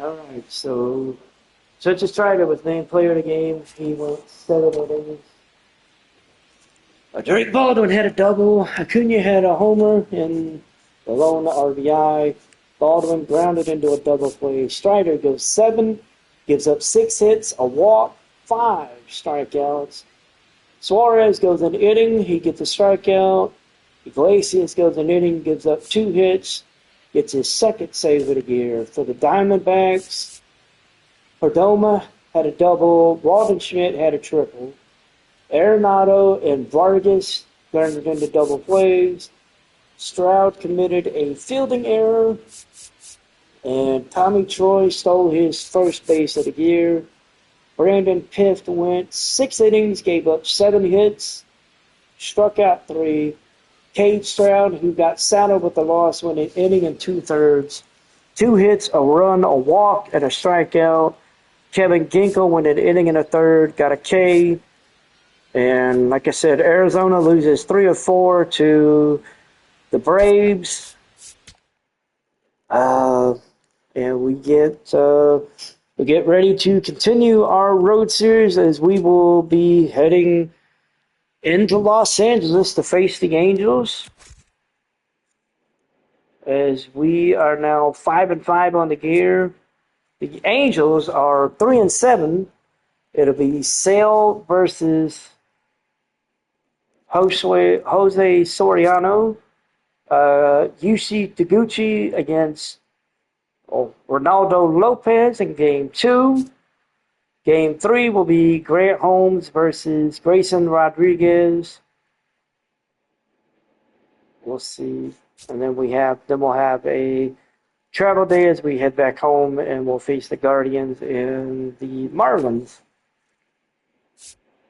All right, so Spencer Strider was named player of the game. He went 7 innings. Drake Baldwin had a double. Acuna had a homer and the lone RBI. Baldwin grounded into a double play. Strider goes 7, gives up 6 hits, a walk, 5 strikeouts. Suarez goes an inning. He gets a strikeout. Iglesias goes an inning, gives up 2 hits, gets his second save of the year. For the Diamondbacks, Perdomo had a double. Waldenschmidt had a triple. Arenado and Vargas turned into double plays. Stroud committed a fielding error. And Tommy Troy stole his first base of the year. Brandon Pift went 6 innings, gave up 7 hits, struck out 3. Cade Stroud, who got saddled with the loss, went an inning and 2/3. 2 hits, a run, a walk, and a strikeout. Kevin Ginkel went an inning and a third, got a K. And like I said, Arizona loses 3 of 4 to the Braves. And we get ready to continue our road series as we will be heading into Los Angeles to face the Angels. As we are now 5-5 on the year. The Angels are 3-7. It'll be Sale versus Jose Soriano. Yushi Taguchi against Ronaldo Lopez in Game 2. Game 3 will be Grant Holmes versus Grayson Rodriguez. We'll see. And then we'll have a travel day as we head back home, and we'll face the Guardians and the Marlins.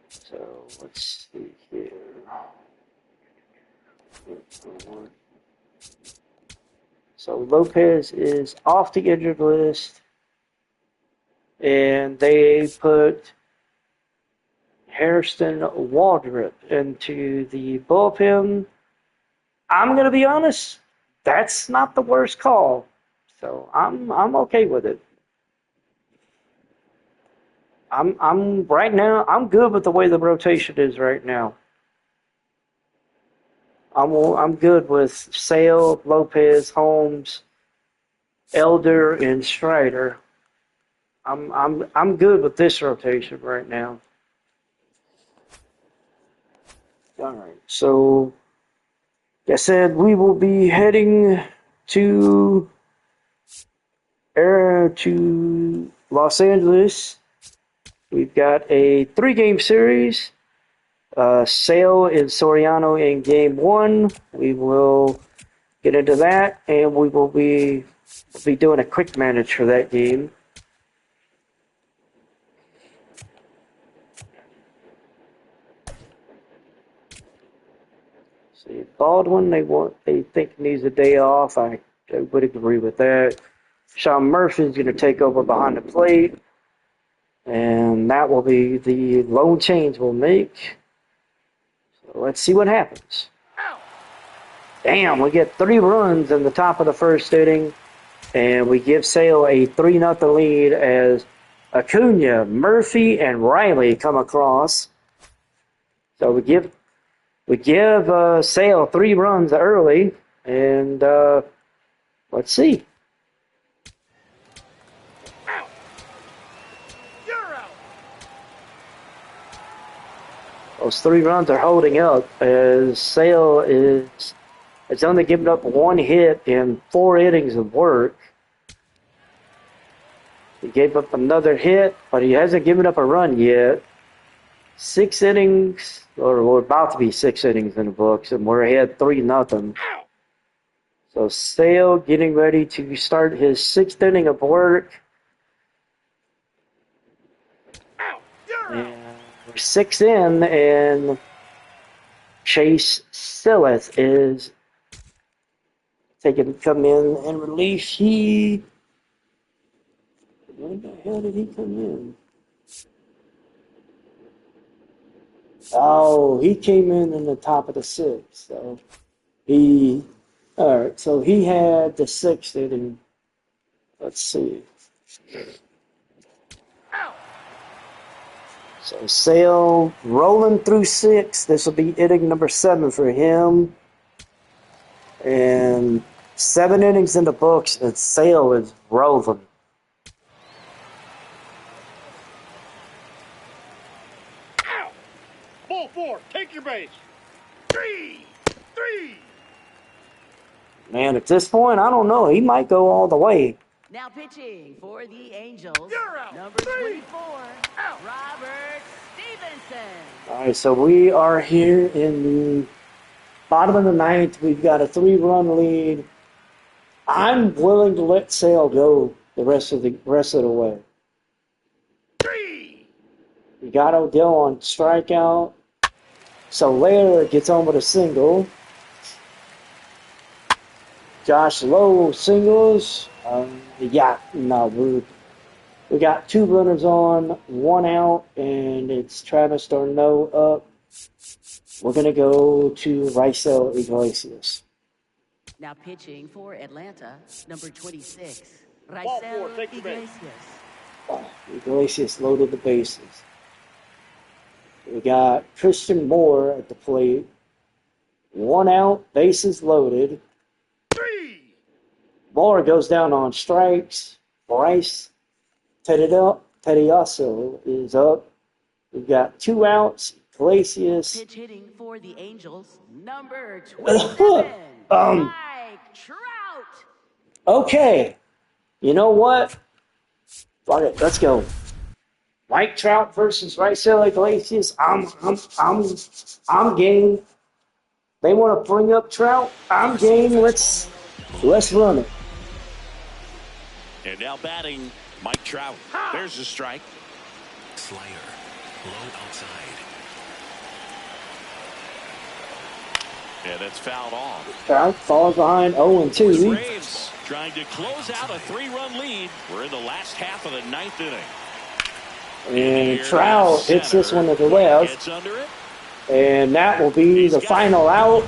So let's see here. So Lopez is off the injured list, and they put Hairston Waldrop into the bullpen. I'm going to be honest, that's not the worst call. So I'm okay with it. I'm right now, I'm good with the way the rotation is right now. I'm good with Sale, Lopez, Holmes, Elder, and Strider. I'm good with this rotation right now. All right. So, like I said, we will be heading to Los Angeles. We've got a 3-game series. Sale and Soriano in Game 1. We will get into that, and we will be doing a quick manage for that game. See, Baldwin, they think needs a day off. I would agree with that. Sean Murphy's going to take over behind the plate, and that will be the lone change we'll make. So let's see what happens. Damn, we get 3 runs in the top of the first inning, and we give Sale a 3-0 lead as Acuna, Murphy, and Riley come across. So we give Sale 3 runs early, and let's see. Those 3 runs are holding up as Sale it's only given up 1 hit in 4 innings of work. He gave up another hit, but he hasn't given up a run yet. 6 innings, or we're about to be 6 innings in the books, and we're ahead 3-0. So Sale getting ready to start his 6th inning of work. And we're 6 in, and Chase Silleth is come in and relief. When the hell did he come in? Oh, he came in the top of the 6th. So alright, so he had the 6th inning. Let's see. So Sale rolling through 6. This will be inning number 7 for him. And 7 innings in the books, and Sale is rolling. Ball 4, take your base. 3. Man, at this point, I don't know. He might go all the way. Now pitching for the Angels, number 24, Robert Stevenson. All right, so we are here in the bottom of the ninth. We've got a 3-run lead. I'm willing to let Sale go the rest of the way. We got Odell on strikeout. Soler gets on with a single. Josh Lowe singles. We got 2 runners on, 1 out, and it's Travis d'Arnaud up. We're going to go to Raisel Iglesias. Now pitching for Atlanta, number 26, Raisel Iglesias. Iglesias loaded the bases. We got Christian Moore at the plate. 1 out, bases loaded. Moore goes down on strikes. Bryce Tedioso is up. We've got 2 outs. Iglesias. Pitch hitting for the Angels, number 27, Mike Trout. Okay. You know what? Fuck it, let's go. Mike Trout versus Raisel Iglesias. I'm game. They want to bring up Trout. I'm game. Let's run it. And now batting, Mike Trout. There's a strike. Slider. Low outside. And that's fouled off. Trout falls behind 0-2. Braves trying to close out a 3-run lead. We're in the last half of the 9th inning. And Trout hits this one to the left. And that will be the final out.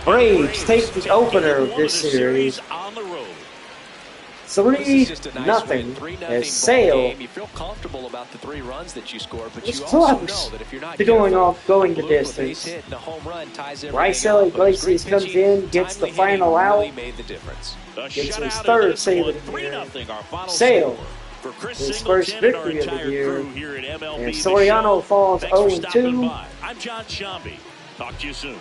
Braves take the opener of this series. 3-0 as Sale. You feel comfortable about the 3 runs that you scored, but you also know that if you're not going the distance. Raisel Iglesias comes in, gets the final out, gets his 3rd save of the year. Sale, his first victory of the year, and Soriano falls 0-2. I'm John Shambi. Talk to you soon.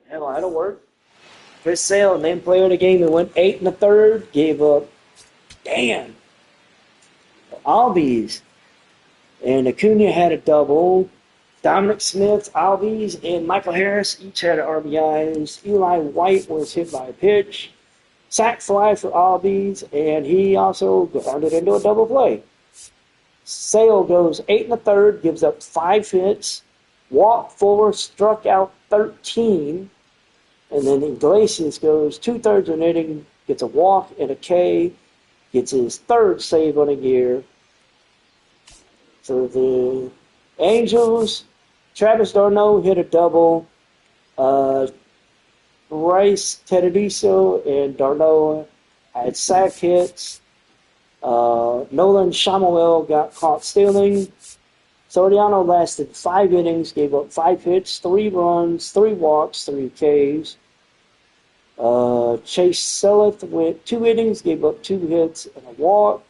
Hell, that'll work. Chris Sale, named player of the game, who went 8 1/3, gave up, Albies. And Acuna had a double. Dominic Smith, Albies, and Michael Harris each had RBIs. Eli White was hit by a pitch. Sack fly for Albies, and he also turned it into a double play. Sale goes 8 1/3, gives up 5 hits, walked 4, struck out 13. And then Iglesias goes 2/3 of an inning, gets a walk and a K, gets his 3rd save on a year. For the Angels, Travis d'Arnaud hit a double. Bryce Tedediso and d'Arnaud had sack hits. Nolan Samuel got caught stealing. Soriano lasted 5 innings, gave up 5 hits, 3 runs, 3 walks, 3 Ks. Chase Seleth went 2 innings, gave up 2 hits and a walk.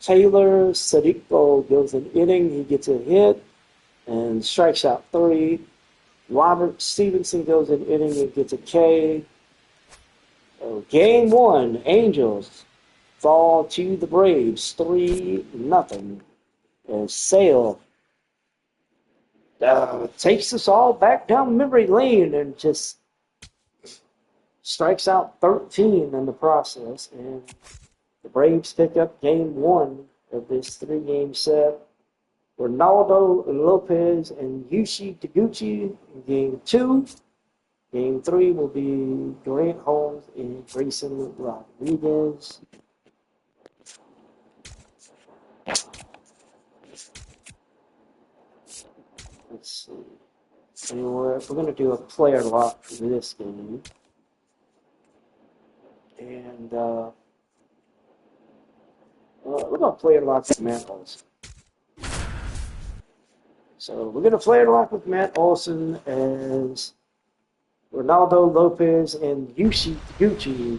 Taylor Sadiqo goes an inning, he gets a hit and strikes out 3. Robert Stevenson goes an inning and gets a K. Game 1, Angels fall to the Braves 3-0. And Sale takes us all back down memory lane and just strikes out 13 in the process. And the Braves pick up game 1 of this 3-game set. Ronaldo Lopez and Yushi Taguchi in game 2. Game 3 will be Grant Holmes and Grayson Rodriguez. Let's see. We're going to do a player lock for this game. And we're going to player lock with Matt Olson. So we're going to player lock with Matt Olson as Ronaldo Lopez and Yushi Taguchi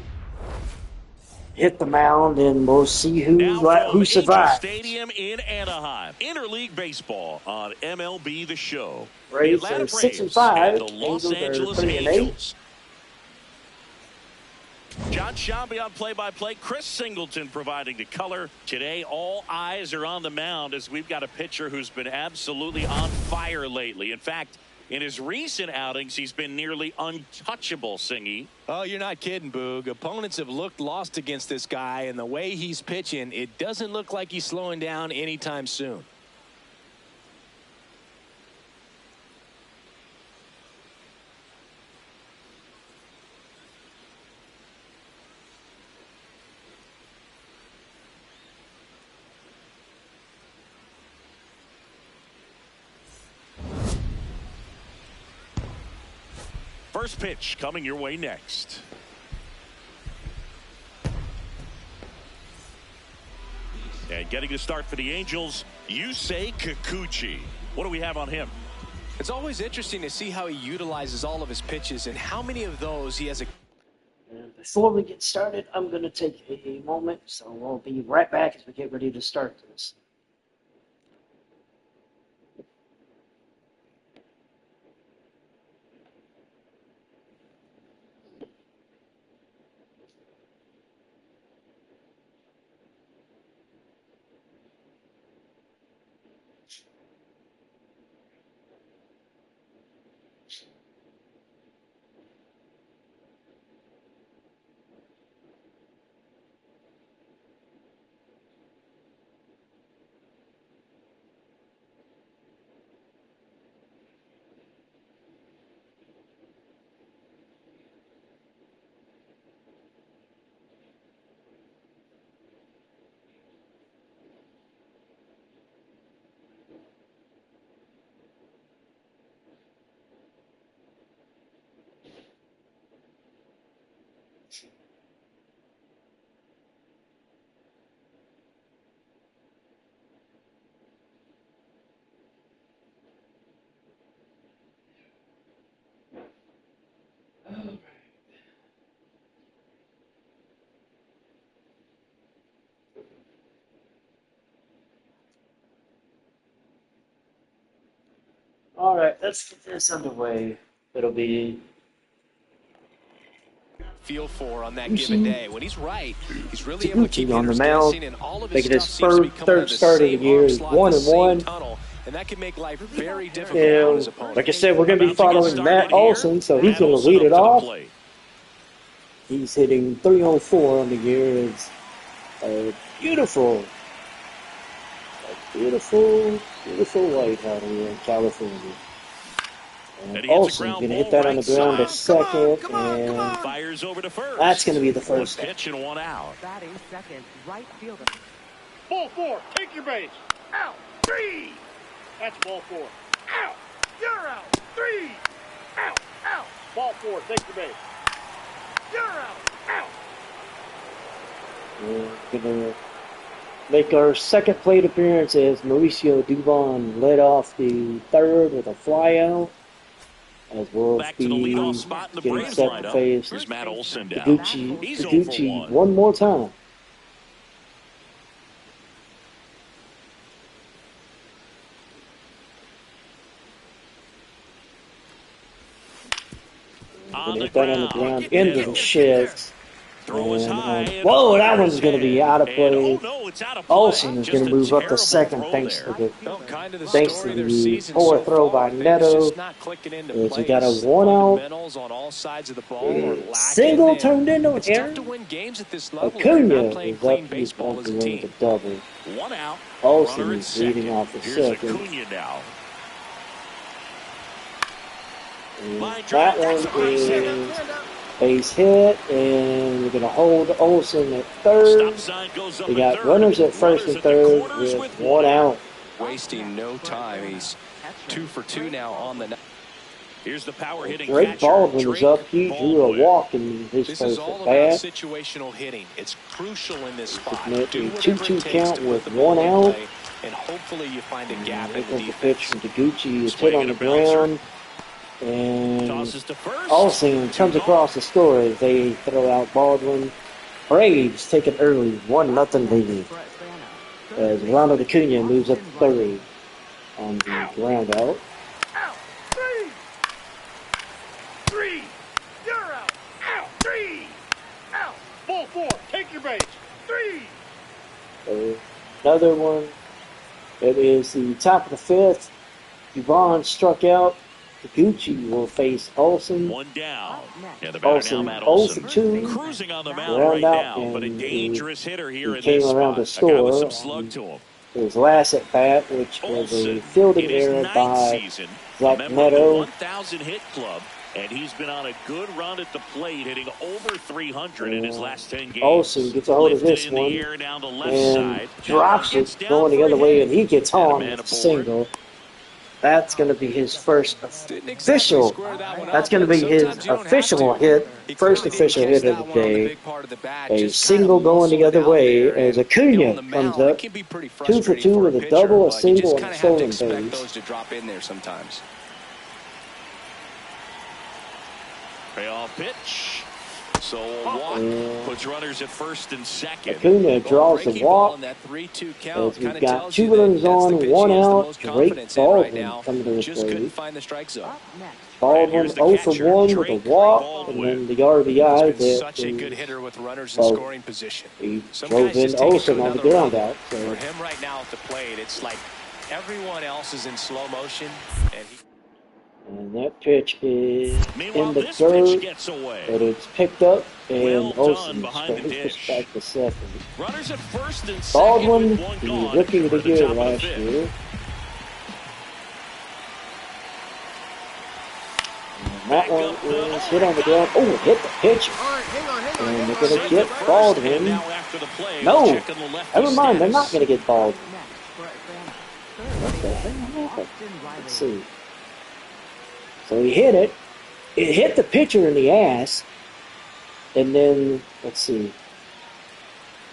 hit the mound, and we'll see who survives. Angel Stadium in Anaheim, Interleague Baseball on MLB The Show. Braves the Atlanta are 6-5. and the Los Angels Angeles are 3-8. Angels. John Shambi on play-by-play. Chris Singleton providing the color. Today, all eyes are on the mound as we've got a pitcher who's been absolutely on fire lately. In fact, in his recent outings, he's been nearly untouchable, Singy. Oh, you're not kidding, Boog. Opponents have looked lost against this guy, and the way he's pitching, it doesn't look like he's slowing down anytime soon. First pitch coming your way next. And getting the start for the Angels, Yusei Kikuchi. What do we have on him? It's always interesting to see how he utilizes all of his pitches and how many of those he has. And before we get started, I'm going to take a moment, so we'll be right back as we get ready to start this. All right, let's get this underway. It'll be Feel for on that given day. When he's right, he's really able to keep on the hitters mound, guessing, and all of his making his stuff seems to be coming out third of the start of the same year. arm He's slot, the same 1-1. tunnel, and that can make life very difficult for his opponent. Like I said, we're going to be following Matt Olson, so he's going to lead it off. He's hitting 304 on the year. It's a beautiful light out here in California. And Olson's going to hit that on the ground to second, and fires over to first. That's going to be the first pitch and one out. Batting second, right fielder. Ball four. Take your base. Out. 3. That's ball 4. Out. You're out. 3. Out. Out. Ball 4. Take your base. You're out. Out. We're going to make our second plate appearance as Mauricio Dubon led off the third with a flyout. As we'll Back be to the leadoff spot in the getting Braves set to lineup. face Here's Matt Olson down. Kikuchi one more time. Gonna hit that on the ground into the sheds. And, whoa, that one's going to be out of play. Olson is going to move up to second thanks to the poor throw by Neto. As we got a 1-out. Single turned into an error. Acuna is up. He's going to win the double. Olson is leading off the second. And that one is base hit, and we're going to hold Olson at third. We got runners at first and third with 1 out. Wasting no time. He's 2 for 2 now on the night. Here's the power hitting Drake Baldwin is up. He drew a walk in his This first is all at about bat. situational hitting. It's crucial in this spot. A Do 2-2 count with 1 out. And hopefully you find a gap in the The pitch from defense. Taguchi is hit on the ground. And Olson comes across the score as they throw out Baldwin. Braves take it early, 1-0 lead. As Ronald Acuna moves up to third on the ground out. Out. 3. 3. You're out. Out. 3. Out. Ball 4. Take your base. 3. Another one. It is the top of the fifth. Yvonne struck out. Taguchi will face Olsen. One down. Yeah, the batter now, Matt Olsen Olsen. 2. Cruising on the mound right now, but a dangerous hitter here in came this around spot. to score. A guy with some slug to him. His last at bat, which was a fielding error by Zach Neto. 1,000 hit club, and he's been on a good run at the plate, hitting over 300 in his last 10 games. Olsen gets a hold of this one and drops it going the other way, and he gets on with a single. That's going to be his first official. That's going to be his official hit, first official hit of the day. A single going the other way as Acuna comes up, 2 for 2 with a double, a single, and a stolen base. Payoff pitch. So a walk puts runners at first and second. Acuna draws the walk as we've got 2 runners on, 1 out. Drake Baldwin coming to the plate. Baldwin 0 for 1 with a walk, and then the RBI that such a good hitter with runners in scoring position. He drove in Olsen on the ground out. For him right now at the plate, it's like everyone else is in slow motion, and he. And that pitch is in the dirt, but it's picked up, and Olsen pushes back to second. Runners at first and Baldwin, the rookie of the year last year. And that one is hit on the ground. Oh, hit the pitcher. And they're going to get Baldwin. No, never mind, they're not going to get Baldwin. What the hell happened? Let's see. So he hit it. It hit the pitcher in the ass. And then, let's see.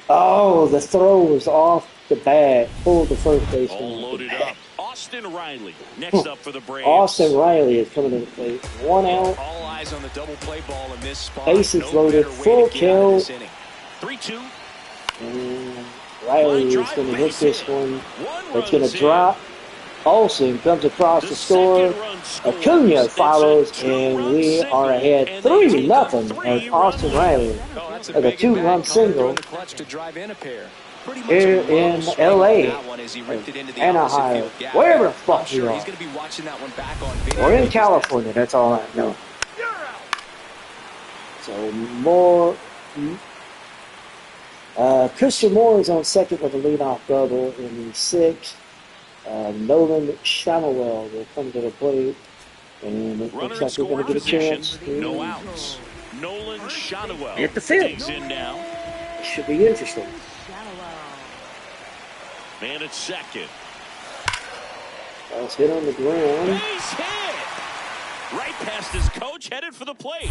Oh, the throw was off the bat. Pulled the first baseman. All loaded up. Austin Riley next up for the Braves. Austin Riley is coming to the plate. 1 out. All eyes on the double play ball in this spot. Bases loaded. Full kill. 3-2. And Riley is going to hit this one. It's going to drop. Olsen comes across the score. Acuna follows, and we are ahead 3-0 as Austin Riley has a 2-run single here in L.A., Anaheim, wherever the fuck we are. We're in California, that's all I know. So more. Christian Moore is on second with a leadoff double in the 6th. Nolan Shamwell will come to the plate, and it looks like we're going to get a chance to no outs. Nolan Shamwell hit the field. In now. It should be interesting. Man at second. That's hit on the ground. Base hit! Right past his coach, headed for the plate.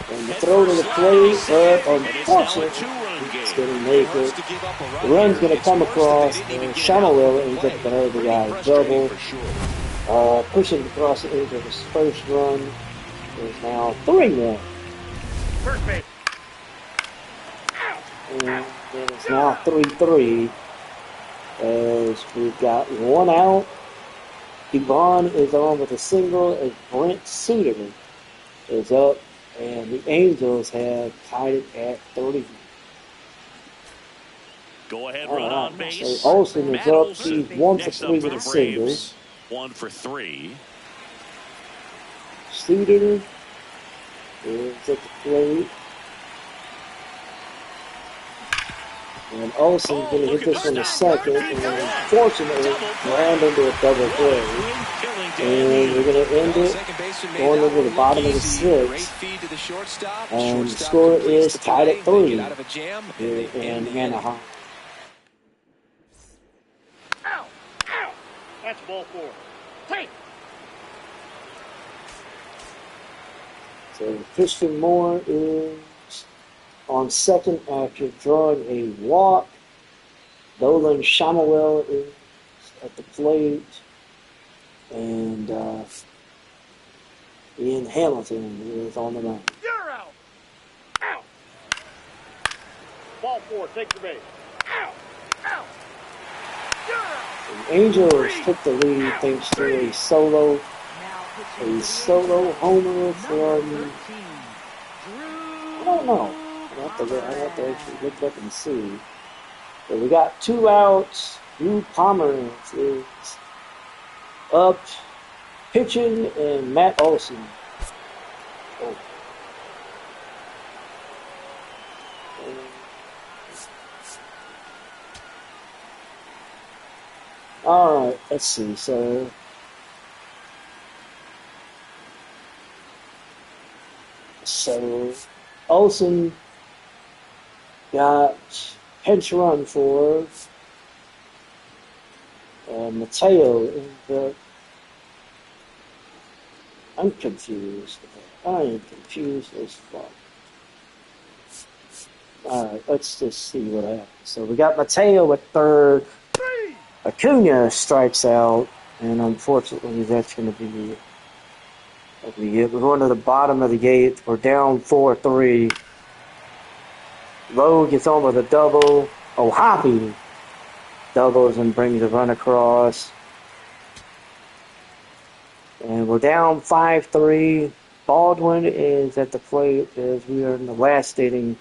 And the throw to the plate, but unfortunately, it's going to make it. The run's going to come across, and Shamwell ends up with an RBI double. Pushing across the edge of his first run is now 3-1. First base. And it's now 3-3 as we've got 1 out. Devon is on with a single as Brent Suter is up, and the Angels have tied it at 30. Go ahead, run on base. So Olsen is up. He's 1 for 3 with a single. 1 for 3. Suter is at the plate. And Olsen's going to hit this on the second, and unfortunately, ground into a double play. And we're going to end it going over the bottom of the 6th. And the score is tied at 3 here in Anaheim. Ow! Ow! That's ball 4. Take! So Christian Moore is on second after drawing a walk. Nolan Shamwell is at the plate. And Ian Hamilton is on the mound. You're out! Ball 4, take your base. Out! Out! You're out! The Angels took the lead thanks to a solo homer from, I don't know. I have to actually look up and see. But we got 2 outs. Drew Pomeranz is up pitching, and Matt Olson. Oh. All right, let's see. So Olson got pinch run for Mateo in the. I'm confused. I am confused as fuck. Alright, let's just see what happens. So we got Mateo at third. Acuna strikes out, and unfortunately that's going to be it. We're going to the bottom of the 8th. We're down 4-3. Lowe gets on with a double. O'Hoppe doubles and brings a run across. And we're down 5-3. Baldwin is at the plate as we are in the last inning.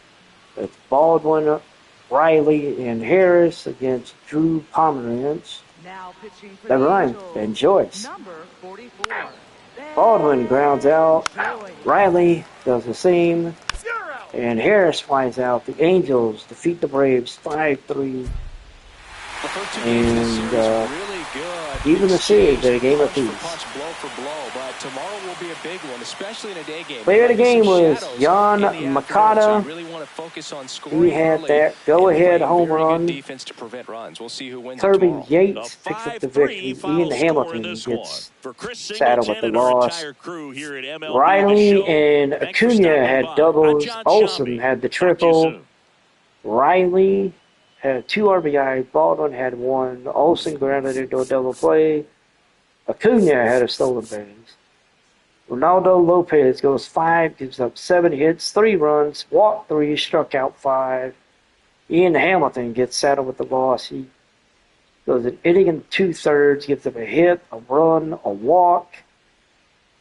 It's Baldwin, Riley, and Harris against Drew Pomeranz. Never mind, Ben Joyce. Baldwin grounds out. Riley does the same. And Harris flies out. The Angels defeat the Braves 5-3. And even the series at a game apiece. Tomorrow will be a big one, especially in a day game. Player of the game was Jan Makata. He had that go-ahead home run. Defense to prevent runs. We'll see who wins. Kirby Yates picks up the victory. Ian Hamilton gets saddled with the loss. Riley and Acuna had doubles. Olson had the triple. Riley had 2 RBI. Baldwin had 1. Olson grounded into a double play. Acuna had a stolen base. Ronaldo Lopez goes 5, gives up 7 hits, 3 runs, walked 3, struck out 5. Ian Hamilton gets saddled with the loss. He goes an inning and 2/3, gives up a hit, a run, a walk.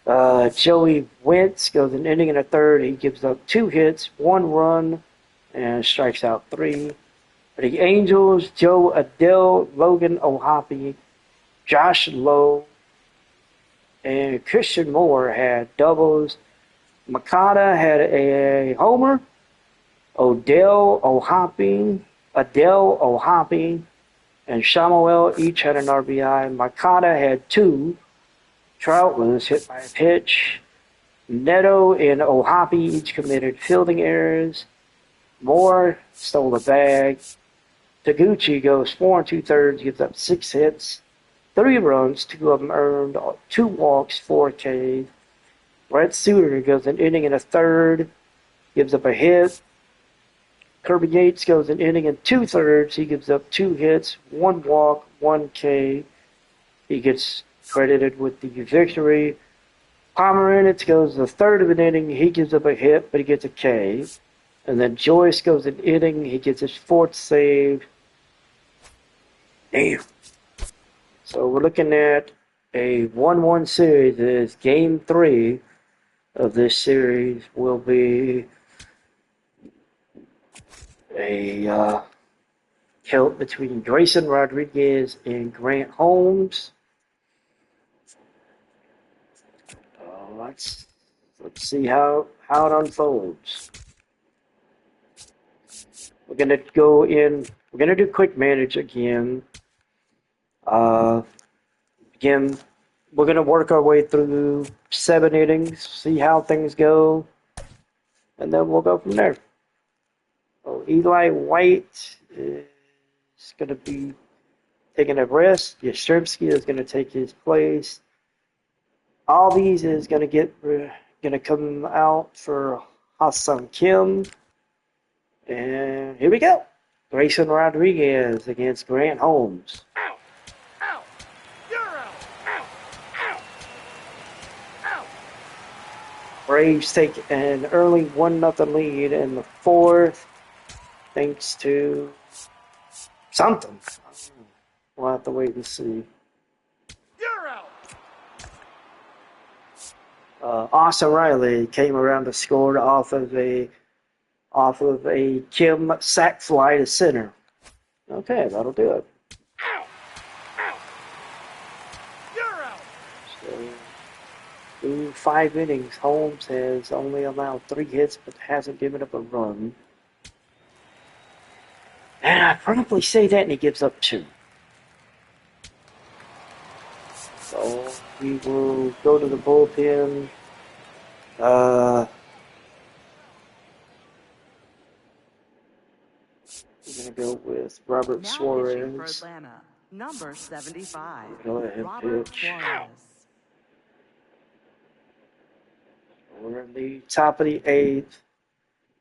Joey Wentz goes an inning and a third. He gives up 2 hits, 1 run, and strikes out 3. For the Angels, Joe Adele, Logan O'Hoppe, Josh Lowe, and Christian Moore had doubles. Makata had a homer. Adele O'Hoppe, and Shamuel each had an RBI. Makata had 2. Trout was hit by a pitch. Neto and O'Hoppe each committed fielding errors. Moore stole the bag. Taguchi goes 4 2/3, gives up 6 hits, 3 runs, 2 of them earned, 2 walks, 4 Ks. Brett Suter goes an inning and a third, gives up a hit. Kirby Yates goes an inning and 2/3. He gives up 2 hits, 1 walk, 1 K. He gets credited with the victory. Pomeranz goes the third of an inning. He gives up a hit, but he gets a K. And then Joyce goes an inning. He gets his 4th save. Damn. So we're looking at a 1-1 series. As game 3 of this series will be a tilt between Grayson Rodriguez and Grant Holmes. Let's see how it unfolds. We're gonna go in. We're gonna do quick manage again. Again, we're gonna work our way through 7 innings, see how things go, and then we'll go from there. So Eli White is gonna be taking a rest. Yastrzemski is gonna take his place. Albies is gonna come out for Ha-Seong Kim. And here we go. Grayson Rodriguez against Grant Holmes. Out! Out! You're out! Out! Out! Out! Braves take an early 1-0 lead in the 4th. thanks to something. We'll have to wait and see. You're out. Austin Riley came around to score off of a Kim sack fly to center. Okay, that'll do it. Out. Out. You're out. So, through 5 innings, Holmes has only allowed 3 hits but hasn't given up a run. And I probably say that, and he gives up 2. So we will go to the bullpen. We're going to go with Robert Now pitching for Suarez. Atlanta, number 75, We're going to let him Robert pitch. Suarez. We're in the top of the 8th.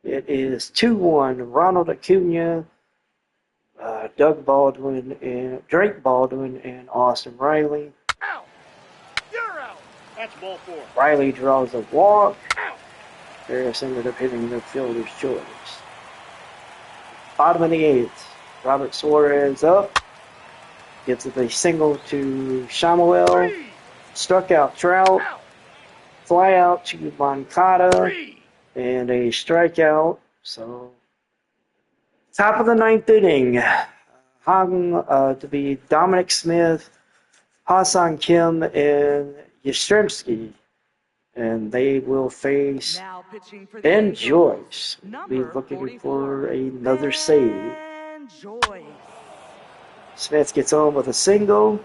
It is 2-1. Ronald Acuna, Drake Baldwin, and Austin Riley. Out. You're out. That's ball 4. Riley draws a walk. Out. Harris ended up hitting the fielder's choice. Bottom of the 8th. Robert Suarez up. Gets a single to Samuel. 3. Struck out Trout. Out. Fly out to Moncada. 3. And a strikeout. So, top of the 9th inning. Hung to be Dominic Smith, Ha-Seong Kim, and Yastrzemski. And they will face Now pitching for the Ben Angels, Joyce. Be number looking 44, for another save. Ben Joyce. Smith gets on with a single.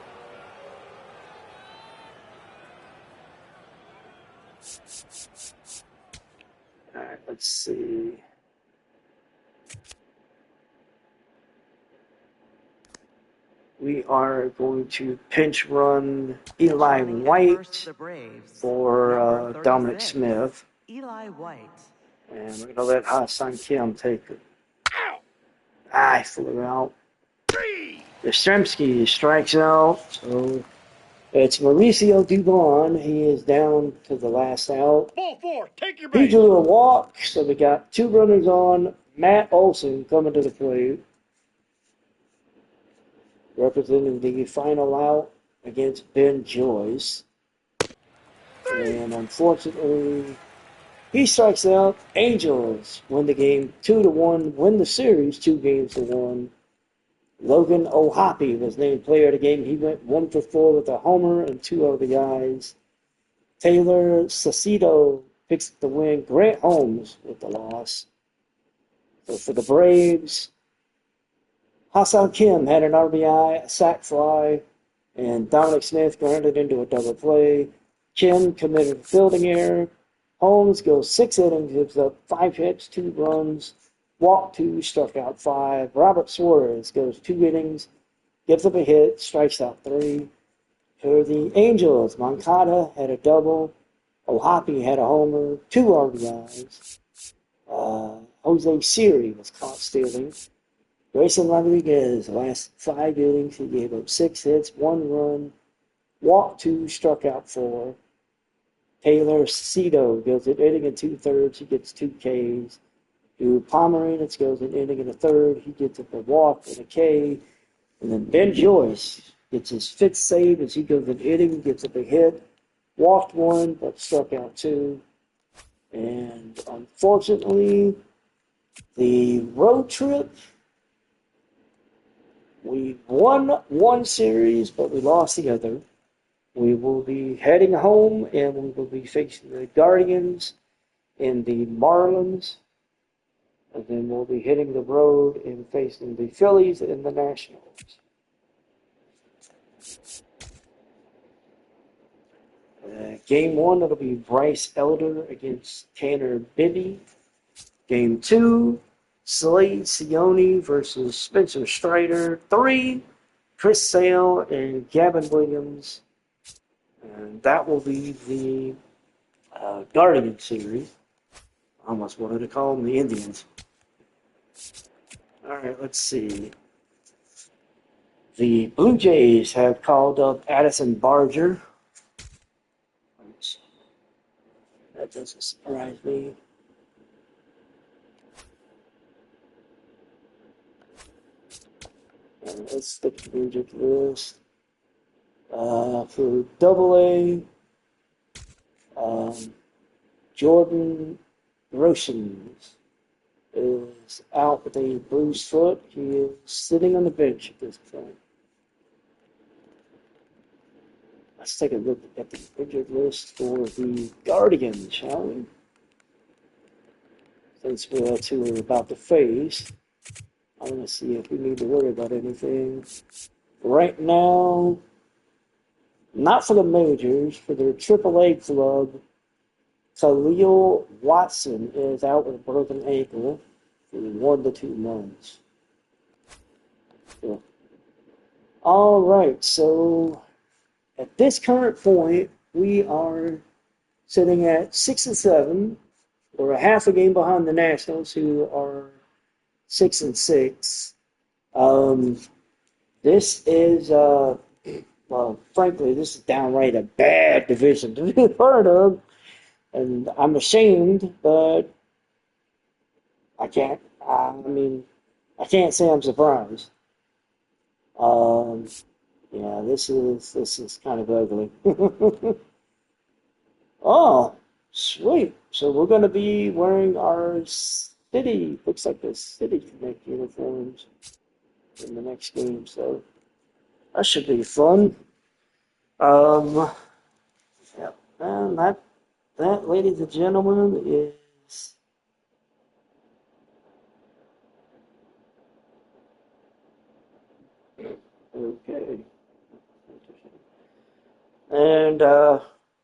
All right, let's see. We are going to pinch run Eli Starting at first White for the Braves, for number Dominic 36, Smith. Eli White. And we're going to let Ha-Seong Kim take it. Out. He flew out. 3. Yastrzemski strikes out. So it's Mauricio Dubon. He is down to the last out. Ball 4. Take your He base. drew a walk, so we got 2 runners on. Matt Olson coming to the plate, representing the final out against Ben Joyce. And unfortunately, he strikes out. Angels win the game 2-1, win the series 2-1. Logan O'Hoppe was named player of the game. He went 1 for 4 with a homer and 2 RBIs. Taylor Sacido picks up the win. Grant Holmes with the loss. So for the Braves, Ha-Seong Kim had an RBI, a sac fly, and Dominic Smith grounded into a double play. Kim committed a fielding error. Holmes goes 6 innings, gives up 5 hits, 2 runs, walked 2, struck out 5. Robert Suarez goes 2 innings, gives up a hit, strikes out 3. For the Angels, Moncada had a double. O'Hoppe had a homer, 2 RBIs. Jose Siri was caught stealing. Grayson Rodriguez, the last 5 innings, he gave up 6 hits, 1 run, walked 2, struck out 4. Taylor Cito goes an inning and 2/3, he gets 2 Ks. Drew Pomeranz goes an inning and a third, he gets up a walk and a K. And then Ben Joyce gets his 5th save as he goes an inning, gets up a hit, walked 1, but struck out 2. And unfortunately, the road trip, we won 1 series, but we lost the other. We will be heading home, and we will be facing the Guardians and the Marlins. And then we'll be hitting the road and facing the Phillies and the Nationals. Game 1, it'll be Bryce Elder against Tanner Bibby. Game 2, Slade Sione versus Spencer Strider. 3, Chris Sale and Gavin Williams. And that will be the Guardian series. I almost wanted to call them the Indians. All right, let's see. The Blue Jays have called up Addison Barger. That doesn't surprise me. Let's look at the injured list. For Double A, Jordan Roshans is out with a bruised foot. He is sitting on the bench at this point. Let's take a look at the injured list for the Guardians, shall we? Since we're about to face, I want to see if we need to worry about anything. Right now, not for the majors, for their AAA club, Khalil Watson is out with a broken ankle for 1 to 2 months. Yeah. All right, so at this current point, we are sitting at 6-7. We're a half a game behind the Nationals, who are 6-6. This is, well, frankly, this is downright a bad division to be a part of, and I'm ashamed, but I can't say I'm surprised. Yeah, this is kind of ugly. Oh, sweet. So we're going to be wearing our City, looks like the City Connect uniforms in the next game, so that should be fun. Yeah, and that, ladies and gentlemen, is okay. And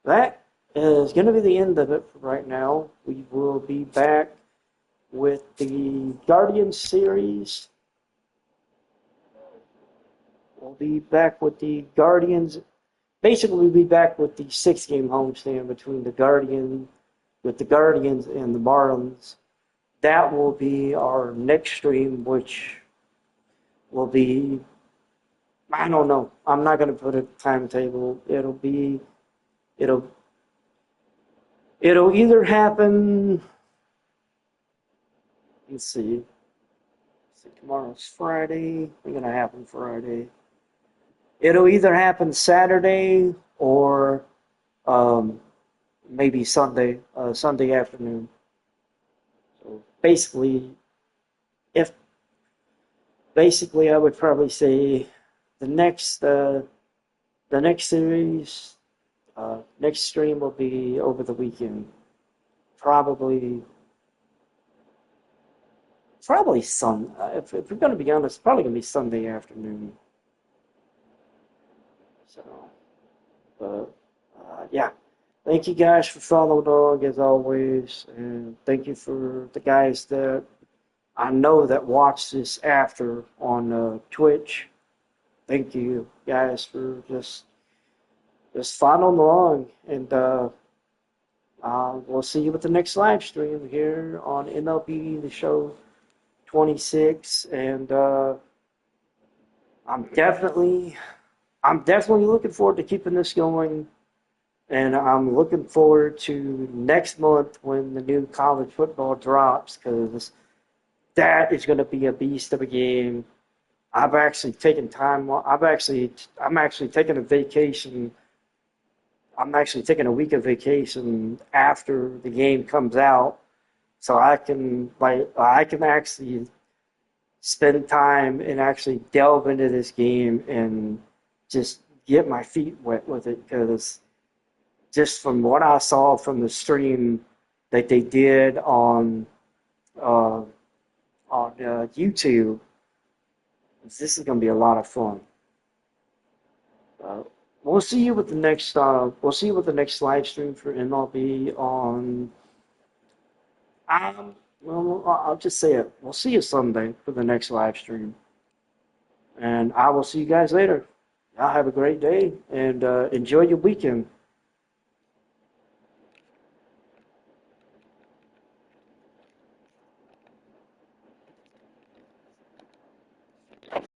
that is going to be the end of it for right now. We will be back with the Guardians series. We'll be back with the Guardians. Basically, we'll be back with the 6-game homestand between the Guardians and the Marlins. That will be our next stream, which will be, I don't know. I'm not going to put a timetable. It'll either happen, let's see, tomorrow's Friday. It's going to happen Friday. It'll either happen Saturday or maybe Sunday afternoon. So basically, I would probably say the next series, next stream will be over the weekend. Probably Sunday. If we're going to be honest, probably going to be Sunday afternoon. So, but yeah. Thank you guys for following along as always, and thank you for the guys that I know that watch this after on Twitch. Thank you guys for just following along, and we'll see you with the next live stream here on MLB The Show 26, and I'm definitely looking forward to keeping this going. And I'm looking forward to next month when the new college football drops, because that is going to be a beast of a game. I've actually taken time. I'm actually taking a vacation. I'm actually taking a week of vacation after the game comes out, so I can actually spend time and actually delve into this game and just get my feet wet with it, because just from what I saw from the stream that they did on YouTube, this is going to be a lot of fun. We'll see you with the next. We'll see you with the next live stream for MLB on. Well, I'll just say it. We'll see you Sunday for the next live stream, and I will see you guys later. Y'all have a great day and enjoy your weekend.